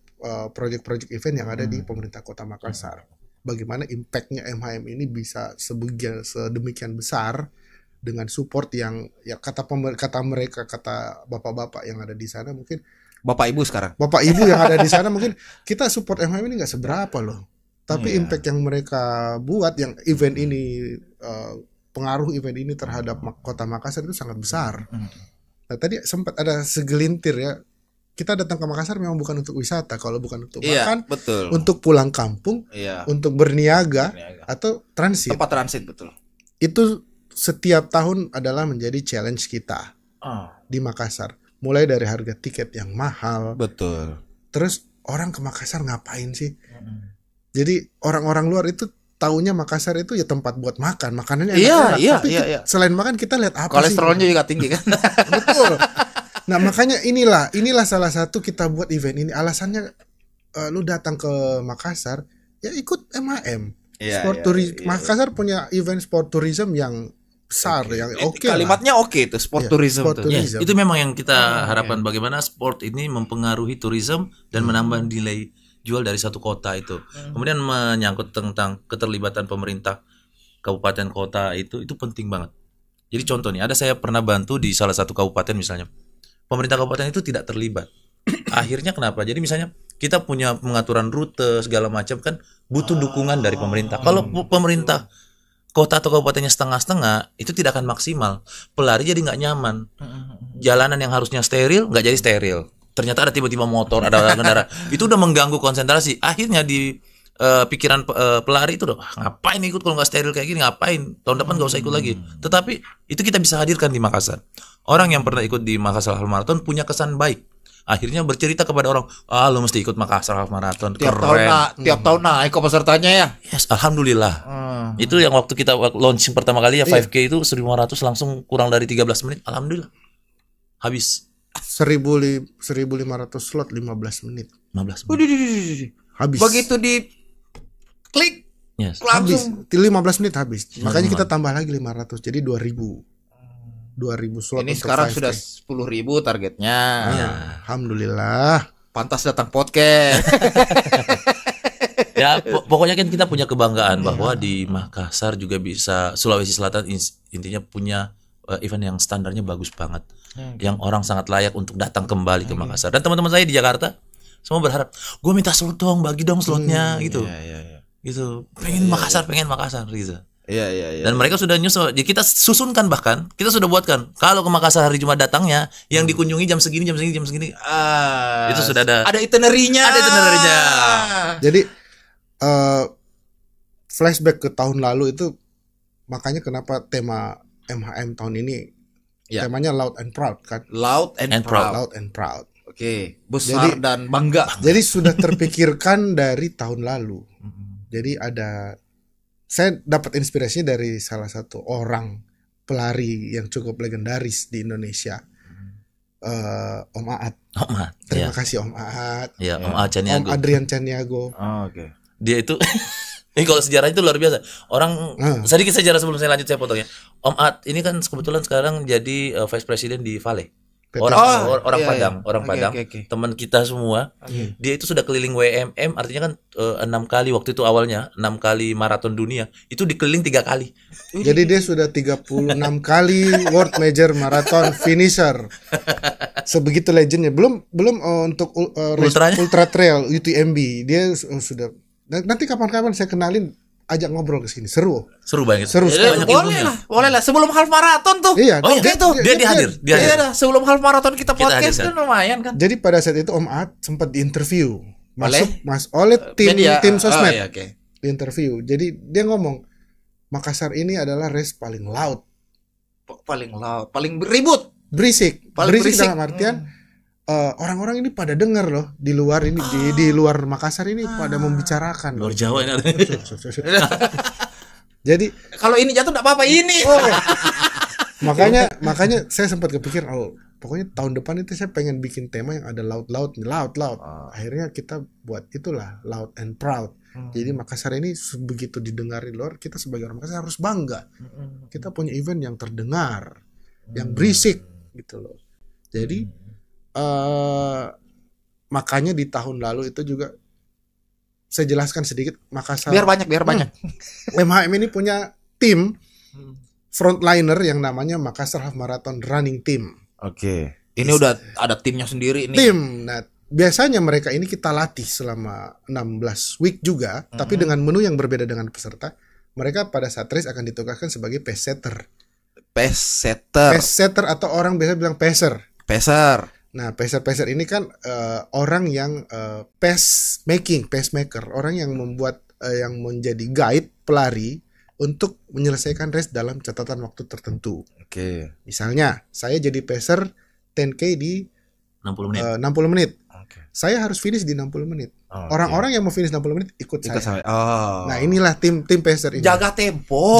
project-project event yang ada di pemerintah Kota Makassar. Bagaimana impactnya MHM ini bisa sedemikian besar dengan support yang ya kata mereka, kata bapak-bapak yang ada di sana, mungkin Bapak Ibu sekarang. bapak ibu yang ada di sana, mungkin kita support MHM ini nggak seberapa loh. Tapi Iya. impact yang mereka buat, yang event ini, pengaruh event ini terhadap Kota Makassar itu sangat besar. Nah tadi sempat ada segelintir ya. Kita datang ke Makassar memang bukan untuk wisata, kalau bukan untuk Iya, makan, betul. untuk pulang kampung, Iya. untuk berniaga Berniaga. atau transit. Tempat transit betul. Itu setiap tahun adalah menjadi challenge kita di Makassar. Mulai dari harga tiket yang mahal, Betul. terus orang ke Makassar ngapain sih? Jadi orang-orang luar itu taunya Makassar itu ya tempat buat makan, makanannya Iya, enak-enak. iya, Tapi iya, iya. selain makan kita lihat apa Kolesterolnya sih? juga tinggi kan? Betul. Nah makanya inilah salah satu kita buat event ini. Alasannya lu datang ke Makassar ya ikut MHM. Iya, Sport iya, tourism. iya. Makassar punya event sport tourism yang besar, yang oke lah. Kalimatnya oke itu sport Iya, tourism sport tuh. tourism. Ya, itu memang yang kita harapkan, bagaimana sport ini mempengaruhi tourism dan menambah nilai jual dari satu kota itu. Kemudian menyangkut tentang keterlibatan pemerintah kabupaten kota itu penting banget. Jadi contoh nih, ada saya pernah bantu di salah satu kabupaten misalnya. Pemerintah kabupaten itu tidak terlibat. Akhirnya kenapa? Jadi misalnya kita punya pengaturan rute segala macam kan butuh dukungan dari pemerintah. Kalau pemerintah kota atau kabupatennya setengah-setengah, itu tidak akan maksimal. Pelari jadi nggak nyaman. Jalanan yang harusnya steril nggak jadi steril. Ternyata ada tiba-tiba motor, ada kendaraan. Itu udah mengganggu konsentrasi. Akhirnya di pikiran pelari itu ngapain ikut kalau nggak steril kayak gini, ngapain tahun depan nggak usah ikut lagi. Tetapi itu kita bisa hadirkan di Makassar. Orang yang pernah ikut di Makassar Half Marathon punya kesan baik. Akhirnya bercerita kepada orang, lu mesti ikut Makassar Half Marathon, keren. Tiap tahun naik kok pesertanya ya. Yes, alhamdulillah. Itu yang waktu kita launching pertama kali ya 5K itu 1.500 langsung kurang dari 13 menit, alhamdulillah. Habis 1.500 slot 15 menit. 15 menit. Habis. Begitu di klik Yes. langsung. Habis. 15 menit habis. Makanya kita tambah lagi 500 jadi 2.000 slot. Ini untuk sekarang 5K. sudah 10.000 targetnya. Alhamdulillah. Pantas datang podcast. Ya pokoknya kan kita punya kebanggaan bahwa di Makassar juga bisa, Sulawesi Selatan intinya punya event yang standarnya bagus banget, yang orang sangat layak untuk datang kembali ke Makassar. Dan teman-teman saya di Jakarta semua berharap, gue minta slot dong, bagi dong slotnya gitu. Gitu. Pengen Makassar gitu. Iya. Dan mereka sudah nyusul. Jadi kita susunkan, bahkan kita sudah buatkan kalau ke Makassar hari Jumat datangnya yang dikunjungi jam segini. Itu sudah ada itinerary-nya. Jadi flashback ke tahun lalu itu, makanya kenapa tema MHM tahun ini temanya Loud and Proud kan? Loud and proud. Loud and Proud. Oke, besar dan bangga. Jadi sudah terpikirkan dari tahun lalu. Jadi saya dapat inspirasinya dari salah satu orang pelari yang cukup legendaris di Indonesia, Om Aat. Terima kasih Om Aat. Ya, Om Aat Caniago. Om Adrian Caniago. Oke. Dia itu ini kalau sejarah itu luar biasa. Orang sedikit sejarah sebelum saya lanjut, saya potongnya. Om Aat ini kan kebetulan sekarang jadi vice president di Vale. Orang Padang, okay. Teman kita semua. Dia itu sudah keliling WMM, artinya kan 6 kali waktu itu awalnya, 6 kali maraton dunia. Itu dikeliling 3 kali. Jadi dia sudah 36 kali World Major Marathon finisher. Sebegitu legendnya. Belum untuk Ultra Trail UTMB. Dia sudah. Nanti kapan-kapan saya kenalin, ajak ngobrol ke sini. Seru banget. Banyak Boleh lah. Sebelum half marathon tuh. Iya. Dia hadir. Iya, sebelum half marathon kita podcast kan lumayan kan. Jadi pada saat itu Om Aat sempat diinterview oleh tim sosmed. Di interview. Jadi dia ngomong, Makassar ini adalah race paling loud, paling ribut, berisik dalam artian orang-orang ini pada dengar loh di luar ini, di luar Makassar ini pada membicarakan. Luar Jawa ini. Jadi kalau ini jatuh enggak apa-apa ini. Makanya saya sempat kepikir, pokoknya tahun depan itu saya pengen bikin tema yang ada loud. Akhirnya kita buat itulah Loud and Proud. Jadi Makassar ini begitu didengar di luar, kita sebagai orang Makassar harus bangga. Kita punya event yang terdengar, yang berisik gitu loh. Jadi makanya di tahun lalu itu juga saya jelaskan sedikit, Makassar biar banyak MHM ini punya tim frontliner yang namanya Makassar Half Marathon Running Team. Oke. Ini udah ada timnya sendiri nih. Nah, biasanya mereka ini kita latih selama 16 week juga, tapi dengan menu yang berbeda dengan peserta. Mereka pada saat race akan ditugaskan sebagai pace setter atau orang biasa bilang pacer. Nah, pacer ini kan orang yang pacemaker, orang yang membuat yang menjadi guide pelari untuk menyelesaikan race dalam catatan waktu tertentu. Oke. Misalnya, saya jadi pacer 10K di 60 menit. 60 menit. Okay. Saya harus finish di 60 menit. Orang-orang yang mau finish 60 menit ikut saya. Nah, inilah tim pacer ini. Jaga tempo.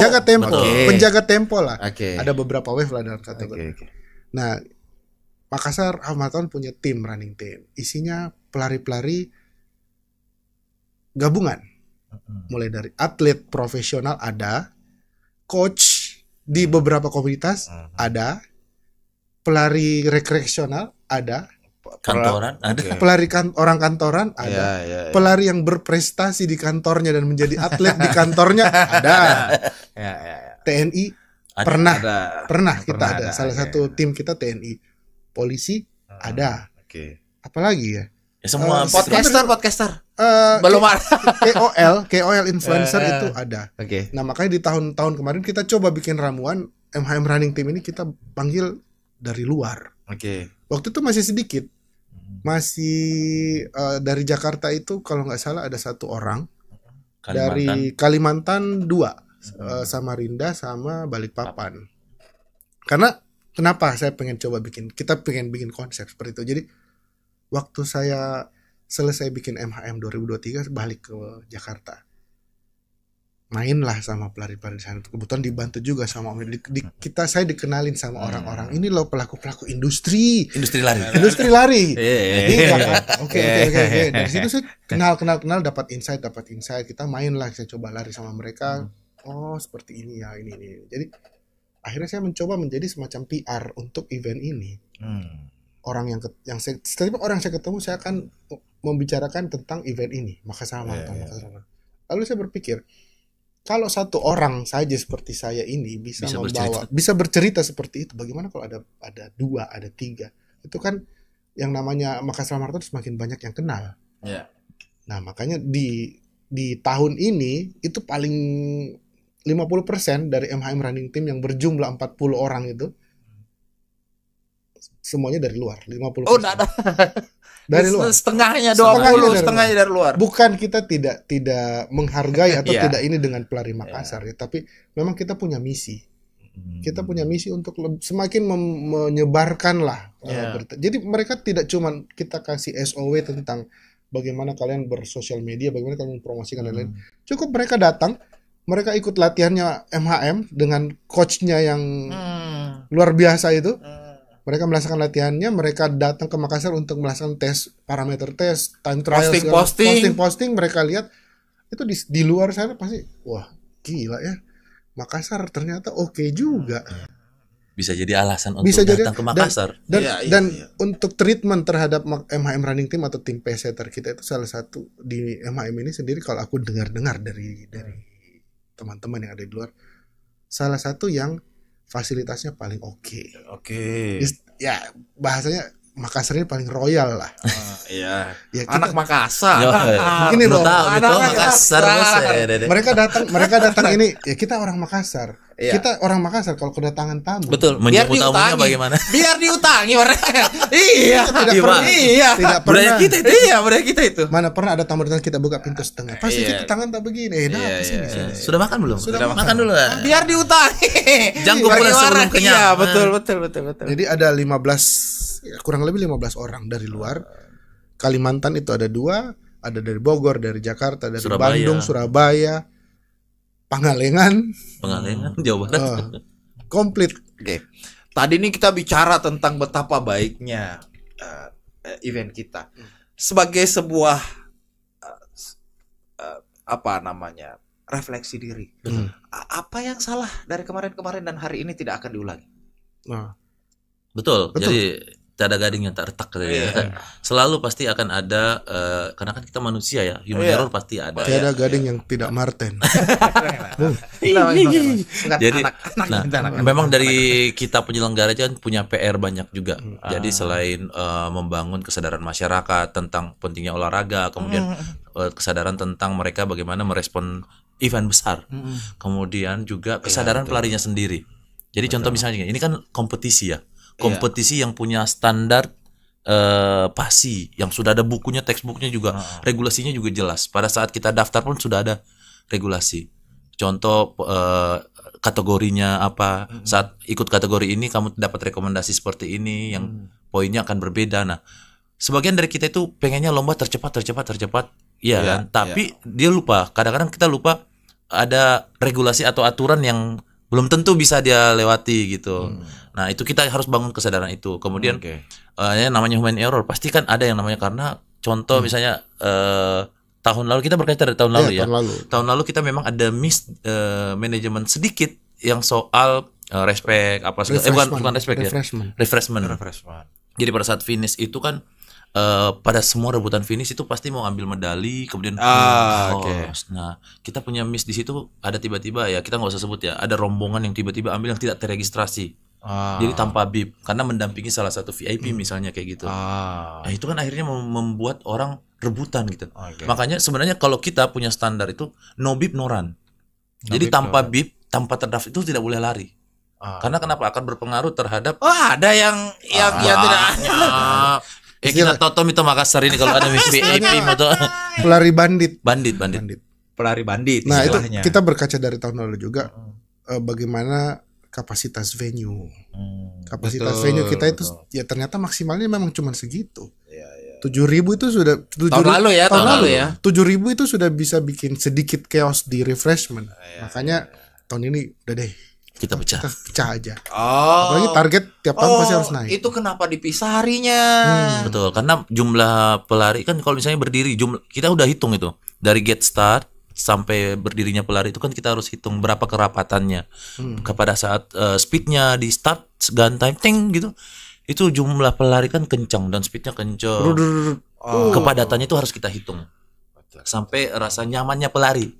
Penjaga tempo lah. Okay. Ada beberapa wave lah dalam kategori. Okay. Nah, Makassar Half Marathon punya tim running team. Isinya pelari-pelari gabungan. Mulai dari atlet profesional ada, coach di beberapa komunitas ada, pelari rekreasional ada, kantoran ada, pelari orang kantoran ada, pelari yang berprestasi di kantornya dan menjadi atlet di kantornya ada. TNI pernah kita ada. Salah satu tim kita TNI. Polisi ada. Apalagi ya? Semua podcaster. Belum ada. KOL influencer itu ada. Nah, makanya di tahun-tahun kemarin kita coba bikin ramuan MHM Running Team ini, kita panggil dari luar. Waktu itu masih sedikit. Masih dari Jakarta itu kalau nggak salah ada 1 orang. Dari Kalimantan 2, Samarinda sama Balikpapan. Karena kenapa saya kita pengen bikin konsep seperti itu. Jadi waktu saya selesai bikin MHM 2023 balik ke Jakarta. Mainlah sama pelari-pelari di sana. Kebetulan dibantu juga sama saya dikenalin sama orang-orang. Ini loh pelaku-pelaku industri lari. Di Jakarta. Oke. Dari situ saya kenal dapat insight. Kita main lah, saya coba lari sama mereka. Oh, seperti ini ya, ini. Jadi akhirnya saya mencoba menjadi semacam PR untuk event ini. Orang setiap orang saya ketemu, saya akan membicarakan tentang event ini, Makassar Marathon. Lalu saya berpikir, kalau satu orang saja seperti saya ini bisa bercerita seperti itu, bagaimana kalau ada 2, ada 3? Itu kan yang namanya Makassar Marathon semakin banyak yang kenal. Nah, makanya di tahun ini itu paling 50% dari MHM Running Team yang berjumlah 40 orang itu semuanya dari luar, 50%. Oh, enggak ada. Dari luar. Setengahnya 20, setengahnya dari luar. Bukan kita tidak menghargai atau tidak ini dengan pelari Makassar ya, tapi memang kita punya misi. Kita punya misi untuk semakin menyebarkan lah. Jadi mereka tidak cuma kita kasih SOW tentang bagaimana kalian bersosial media, bagaimana kalian mempromosikan dan lain. Cukup mereka datang, mereka ikut latihannya MHM dengan coachnya yang luar biasa itu. Mereka melaksanakan latihannya, mereka datang ke Makassar untuk melaksanakan parameter tes, time trial, posting, mereka lihat itu di luar sana pasti, wah gila ya, Makassar ternyata oke juga. Bisa jadi alasan untuk datang ke Makassar. Dan untuk treatment terhadap MHM Running Team atau tim pesetter kita itu salah satu di MHM ini sendiri, kalau aku dengar dari teman-teman yang ada di luar, salah satu yang fasilitasnya paling oke. Ya bahasanya Makassar ini paling royal lah. Ya, anak Makassar. Gini loh, anak Makassar. Mereka datang ini ya, kita orang Makassar. Kita orang Makassar kalau kedatangan tamu. Betul, menjemput tamunya bagaimana? Biar diutangi mereka. Tidak pernah. Budaya kita itu. Budaya kita itu. Mana pernah ada tamu datang kita buka pintu setengah. Pasti kita tangan tak begini. Sini. Sudah makan belum? Sudah makan dulu. Biar diutangi. Jangan pulang sebelum kenyang. Iya, betul. Jadi ada 15, kurang lebih 15 orang dari luar. Kalimantan itu ada 2, ada dari Bogor, dari Jakarta, dari Bandung, Surabaya, Pangalengan, Jawa Barat. Komplit. Oke. Tadi ini kita bicara tentang betapa baiknya event kita sebagai sebuah refleksi diri. Apa yang salah dari kemarin-kemarin dan hari ini tidak akan diulangi? Betul. Jadi ada gading yang tak retak kan. Selalu pasti akan ada karena kan kita manusia ya, human error pasti ada. Tiada gading yang tidak Marten. Jadi memang dari kita penyelenggara kan punya PR banyak juga. Jadi selain membangun kesadaran masyarakat tentang pentingnya olahraga, kemudian kesadaran tentang mereka bagaimana merespon event besar. Kemudian juga kesadaran pelarinya sendiri. Jadi contoh misalnya ini kan kompetisi ya. Kompetisi yang punya standar PASI, yang sudah ada bukunya, textbooknya juga, regulasinya juga jelas. Pada saat kita daftar pun sudah ada regulasi. Contoh kategorinya apa, saat ikut kategori ini kamu dapat rekomendasi seperti ini, yang poinnya akan berbeda. Nah, sebagian dari kita itu pengennya lomba tercepat, iya kan? Tapi dia lupa. Kadang-kadang kita lupa ada regulasi atau aturan yang belum tentu bisa dia lewati gitu. Nah, itu kita harus bangun kesadaran itu. Kemudian namanya human error, pasti kan ada yang namanya, karena contoh misalnya tahun lalu kita berkaca dari tahun lalu ya. Tahun lalu kita memang ada manajemen sedikit yang soal respect apa bukan respect ya. Refreshment. Jadi pada saat finish itu kan pada semua rebutan finish itu pasti mau ambil medali, kemudian nah kita punya miss di situ, ada tiba-tiba ya, kita nggak usah sebut ya, ada rombongan yang tiba-tiba ambil yang tidak terregistrasi, jadi tanpa bib karena mendampingi salah satu VIP misalnya kayak gitu. Nah itu kan akhirnya membuat orang rebutan gitu. Makanya sebenarnya kalau kita punya standar itu no bib no run, jadi tanpa bib, tanpa terdaftar itu tidak boleh lari. Karena kenapa? Akan berpengaruh terhadap ada yang tidak. Kita Toto Mito Makassar ini kalau ada VIP atau pelari bandit. pelari bandit Nah, itu istilahnya. kita berkaca dari tahun lalu juga bagaimana kapasitas venue. Kapasitas Betul, venue kita itu betul. ya ternyata maksimalnya memang cuma segitu. Iya, iya. 7.000 itu sudah Tahun lalu ya, tahun lalu ya. 7.000 itu sudah bisa bikin sedikit chaos di refreshment. Iya, Makanya tahun ini udah deh Kita pecah. kita pecah aja. Oh. Apalagi target tiap tahun pasti harus naik. Itu kenapa dipisah harinya? Betul, karena jumlah pelari kan kalau misalnya berdiri kita udah hitung itu. Dari get start sampai berdirinya pelari itu kan kita harus hitung berapa kerapatannya. Kepada saat speednya di start gun time ting gitu. Itu jumlah pelari kan kencang dan speednya kencang. Kepadatannya itu harus kita hitung. Sampai rasa nyamannya pelari.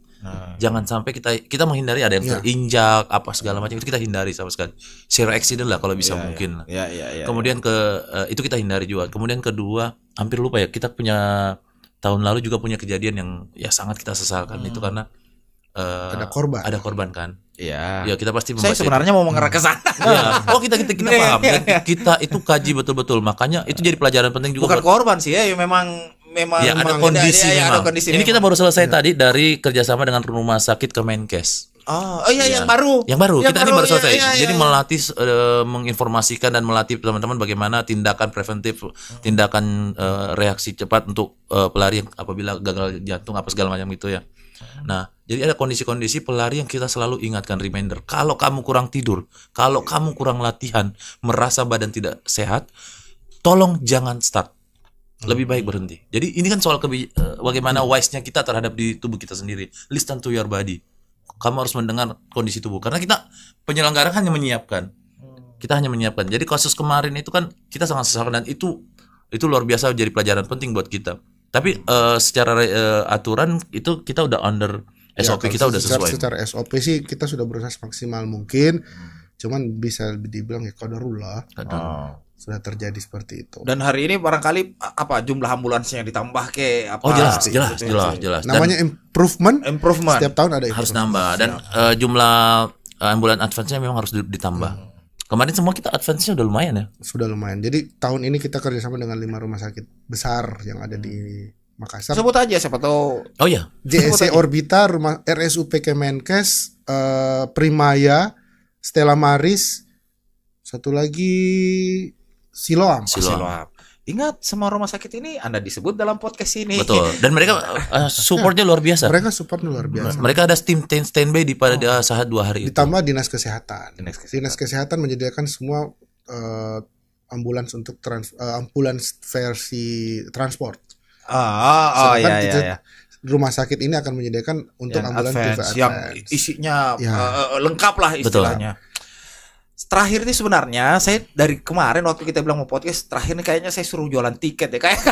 Jangan sampai kita menghindari ada yang terinjak apa segala macam itu kita hindari sama sekali. Zero accident lah kalau bisa mungkin. Iya. Kemudian itu kita hindari juga. Kemudian kedua, hampir lupa ya, kita punya tahun lalu juga punya kejadian yang ya sangat kita sesalkan itu karena Ada korban. Ada korban kan. Iya. Ya kita pasti Saya membaca sebenarnya mau mengarah ke sana. ya. Oh kita paham dan kita itu kaji betul-betul. Makanya itu jadi pelajaran penting juga. Bukan korban sih ya, memang Ya ada kondisi ada memang. kondisi Ini memang. kita baru selesai tadi dari kerjasama dengan rumah sakit Kemenkes. Oh iya yang baru. Yang baru, kita ini baru selesai. Iya. Jadi melatih, menginformasikan dan melatih teman-teman bagaimana tindakan preventif, tindakan reaksi cepat untuk pelari yang apabila gagal jantung apa segala macam gitu ya. Nah, jadi ada kondisi-kondisi pelari yang kita selalu ingatkan reminder. Kalau kamu kurang tidur, kalau kamu kurang latihan, merasa badan tidak sehat, tolong jangan start. Lebih baik berhenti. Jadi ini kan soal bagaimana wise-nya kita terhadap di tubuh kita sendiri. Listen to your body. Kamu harus mendengar kondisi tubuh. Karena kita penyelenggara hanya menyiapkan. Kita hanya menyiapkan. Jadi kasus kemarin itu kan kita sangat sesalkan dan itu luar biasa jadi pelajaran penting buat kita. Tapi secara aturan itu kita udah under SOP kita udah sesuai. Secara SOP sih kita sudah berusaha semaksimal mungkin. Cuman bisa dibilang ya qadarullah. Sudah terjadi seperti itu. Dan hari ini barangkali apa jumlah ambulansnya ditambah ke apa? Oh jelas. Dan namanya improvement. Setiap tahun ada harus nambah dan jumlah ambulan advance-nya memang harus ditambah. Kemarin semua kita advance-nya udah lumayan ya. Sudah lumayan. Jadi tahun ini kita kerjasama dengan 5 rumah sakit besar yang ada di Makassar. Sebut aja siapa tahu. Oh ya. JSC Orbita, rumah RSUP Kemenkes, Primaya, Stella Maris, satu lagi Siloam. Ingat, semua rumah sakit ini Anda disebut dalam podcast ini. Betul. Dan mereka supportnya luar biasa. Mereka support luar biasa. Mereka ada tim standby pada saat 2 hari itu. Ditambah dinas kesehatan. Dinas kesehatan menyediakan semua ambulans untuk ambulans versi transport. Iya. Rumah sakit ini akan menyediakan untuk Yang ambulans advance, tipe yang advance. isinya lengkap lah istilahnya. Terakhir ini sebenarnya saya dari kemarin waktu kita bilang mau podcast, terakhir ini kayaknya saya suruh jualan tiket ya kayak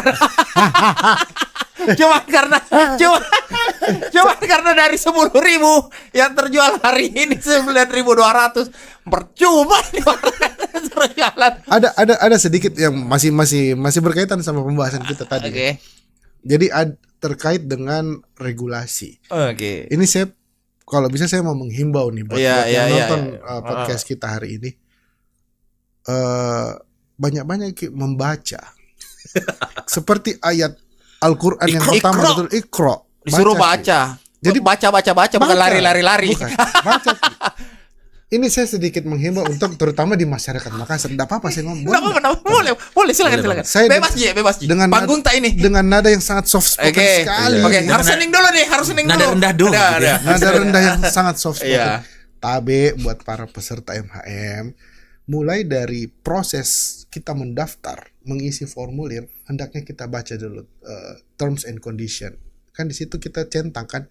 cuma karena dari 10.000 yang terjual hari ini 9.200 percuma nih suruh jualan. Ada sedikit yang masih berkaitan sama pembahasan kita tadi. Oke. Jadi terkait dengan regulasi. Oke. Ini saya kalau bisa saya mau menghimbau nih buat yang nonton podcast kita hari ini, banyak-banyak membaca seperti ayat Al-Quran yang pertama betul Iqra. Disuruh baca. Jadi baca bukan lari. Bukan. Baca. Ini saya sedikit menghimbau untuk terutama di masyarakat Makassar. Tidak apa-apa saya ngomong. Boleh silakan. Bebas Ji. Dengan panggung tak ini. Dengan nada yang sangat soft spoken sekali. Oke. Harus hening dulu. Nada rendah dulu. Nada rendah yang sangat soft spoken. Tabe buat para peserta MHM. Mulai dari proses kita mendaftar, mengisi formulir, hendaknya kita baca dulu terms and condition. Kan di situ kita centangkan.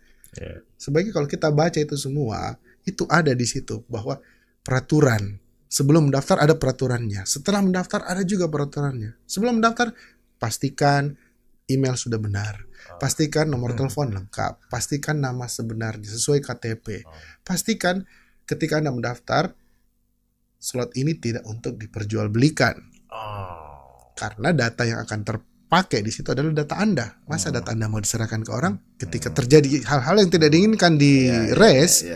Sebaiknya kalau kita baca itu semua, itu ada di situ bahwa peraturan sebelum mendaftar ada peraturannya, setelah mendaftar ada juga peraturannya. Sebelum mendaftar pastikan email sudah benar, pastikan nomor telepon lengkap, pastikan nama sebenarnya sesuai KTP, pastikan ketika Anda mendaftar slot ini tidak untuk diperjualbelikan, karena data yang akan terpakai di situ adalah data Anda. Masa data Anda mau diserahkan ke orang ketika terjadi hal-hal yang tidak diinginkan di race?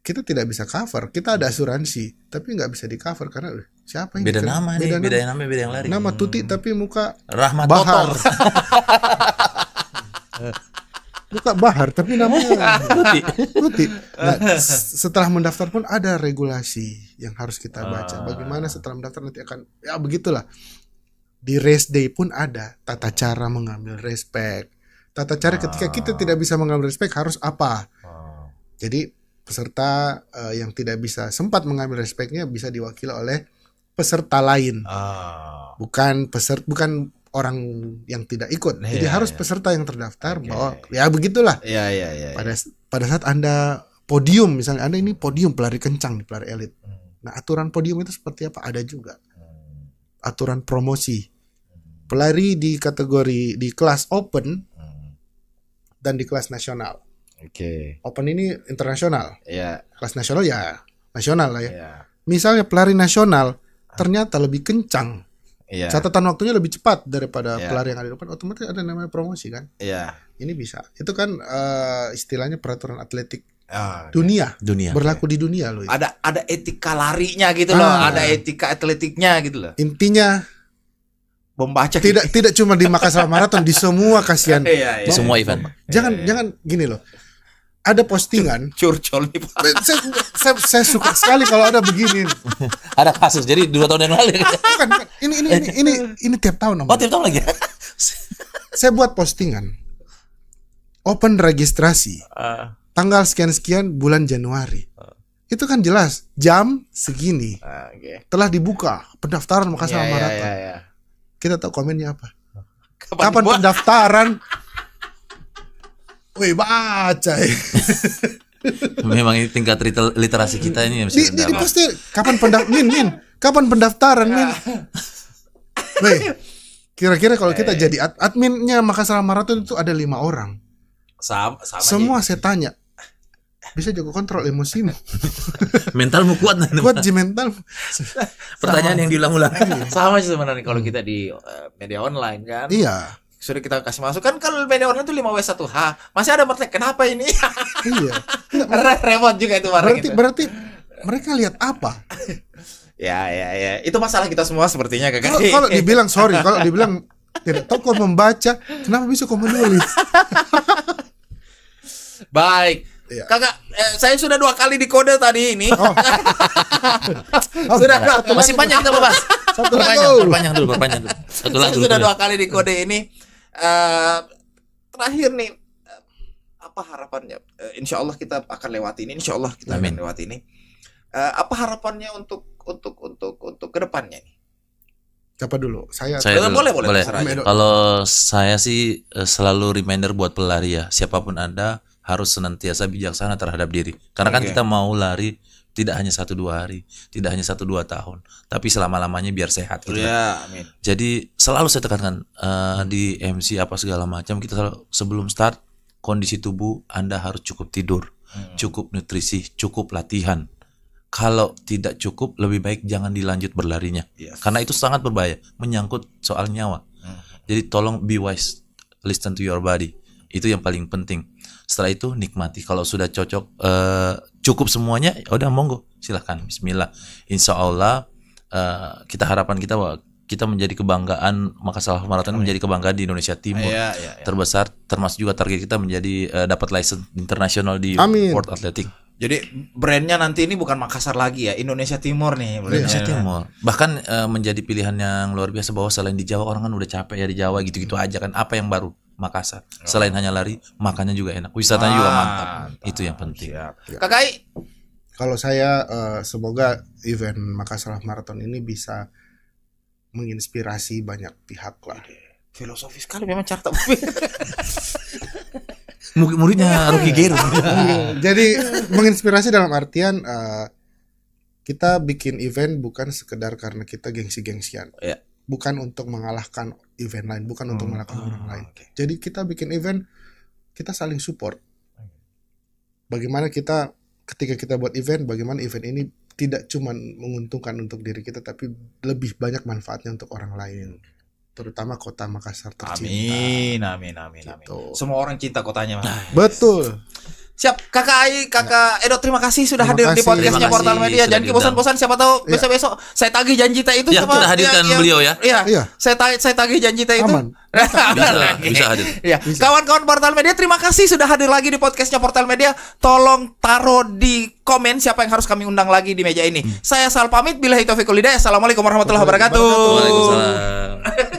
Kita tidak bisa cover. Kita ada asuransi, tapi nggak bisa di cover karena siapa ini? Beda nama nih, beda yang lari. Nama Tuti tapi muka Rahmat Bahar. suka Bahar tapi namanya Tuti. Nah, setelah mendaftar pun ada regulasi yang harus kita baca. Bagaimana setelah mendaftar nanti akan ya begitulah. Di race day pun ada tata cara mengambil respect. Tata cara ketika kita tidak bisa mengambil respect harus apa? Jadi peserta yang tidak bisa sempat mengambil respectnya bisa diwakili oleh peserta lain. Bukan orang yang tidak ikut. Jadi harus peserta yang terdaftar bahwa ya begitulah. Iya. Pada saat Anda podium misalnya Anda ini podium pelari kencang di pelari elit. Nah, aturan podium itu seperti apa? Ada juga. Aturan promosi. Pelari di kategori di kelas open dan di kelas nasional. Open ini internasional. Kelas nasional ya nasional lah ya. Misalnya pelari nasional ternyata lebih kencang. Catatan waktunya lebih cepat daripada pelari yang ada di depan, otomatis ada namanya promosi kan? Ini bisa. Itu kan istilahnya peraturan atletik dunia. Berlaku di dunia loh. Ada etika larinya gitu loh, ada etika atletiknya gitu loh. Intinya membaca tidak cuma di Makassar Marathon, di semua kasihan. Di semua event. Jangan gini loh. Ada postingan curcol nih Pak. Saya suka sekali kalau ada begini. Ada kasus jadi 2 tahun yang lalu. Bukan. Ini tiap tahun. Oh, tiap tahun lagi. Saya buat postingan. Open registrasi. Tanggal sekian-sekian bulan Januari. Itu kan jelas jam segini. Telah dibuka pendaftaran Makassar Marathon. Kita tahu komennya apa? Kapan pendaftaran? Wih, baca. Memang ini tingkat literasi kita ini di pasti kapan kapan pendaftaran Min? Wih, kira-kira kalau kita jadi adminnya Makassar Marathon itu ada 5 orang. Sama semua saya tanya. Bisa jago kontrol emosimu. Mentalmu kuat. Kuat ji mental. Pertanyaan yang diulang-ulang. Sama sih sebenarnya kalau kita di media online kan. Iya. Sudah kita kasih masuk kan kalau media online itu 5W1H masih ada pertanyaan kenapa ini? Iya. Repot juga itu berarti mereka lihat apa? Ya. Itu masalah kita semua sepertinya Kakak. Kalau dibilang sorry, kalau dibilang tidak tahu kau membaca, kenapa bisa kau menulis? Baik. Iya. Kakak, saya sudah 2 kali dikode tadi ini. Sudah masih panjang kita bahas. Perpanjang dulu. Satu lagi. Sudah 2 kali dikode ini. Terakhir nih, apa harapannya? Insya Allah kita akan lewati ini. Insya Allah kita akan lewati ini. Apa harapannya untuk kedepannya nih? Siapa dulu? Saya dulu. Boleh. Kalau saya sih selalu reminder buat pelari ya, siapapun Anda harus senantiasa bijaksana terhadap diri. Karena kan kita mau lari tidak hanya 1-2 hari, tidak hanya 1-2 tahun, tapi selama-lamanya biar sehat gitu. Amin. Jadi selalu saya tekankan di MC apa segala macam, kita selalu, sebelum start kondisi tubuh Anda harus cukup tidur, cukup nutrisi, cukup latihan. Kalau tidak cukup, lebih baik jangan dilanjut berlarinya. Karena itu sangat berbahaya, menyangkut soal nyawa. Jadi tolong be wise, listen to your body. Itu yang paling penting. Setelah itu nikmati. Kalau sudah cocok, cukup semuanya, udah monggo, silahkan. Bismillah. Insya Allah kita harapan kita bahwa kita menjadi kebanggaan Makassar Marathon, menjadi kebanggaan di Indonesia Timur terbesar, termasuk juga target kita menjadi dapat license internasional di World Athletic. Jadi brandnya nanti ini bukan Makassar lagi ya, Indonesia Timur nih. Indonesia Timur. Bahkan menjadi pilihan yang luar biasa bahwa selain di Jawa, orang kan udah capek ya di Jawa gitu-gitu aja kan. Apa yang baru? Makassar. Selain hanya lari, makannya juga enak, wisatanya juga mantap. Itu yang penting. Kakak, kalau saya semoga event Makassar Marathon ini bisa menginspirasi banyak pihak lah. Filosofis sekali memang carta. Muridnya Rocky Gerung. Jadi menginspirasi dalam artian kita bikin event bukan sekedar karena kita gengsi-gengsian. Bukan untuk mengalahkan event lain, bukan untuk mengalahkan orang lain. Jadi kita bikin event, kita saling support. Bagaimana kita ketika kita buat event, bagaimana event ini tidak cuma menguntungkan untuk diri kita, tapi lebih banyak manfaatnya untuk orang lain, terutama kota Makassar tercinta. Amin. Gitu. Semua orang cinta kotanya. Betul. Siap, Kakak Edo, terima kasih sudah Terima hadir di kasih. podcastnya Terima Portal kasih Media. sudah Jangan bosan-bosan, siapa tahu Iya. besok-besok saya tagih janji teh itu Ya, kita hadirkan beliau ya. Iya. Iya. Saya tagih janji teh itu. Aman. Bisa hadir. Iya. Kawan-kawan Portal Media, terima kasih sudah hadir lagi di podcastnya Portal Media. Tolong taruh di komen siapa yang harus kami undang lagi di meja ini. Saya Sal pamit, billahi taufiq wal hidayah. Assalamualaikum warahmatullahi wabarakatuh. Waalaikumsalam.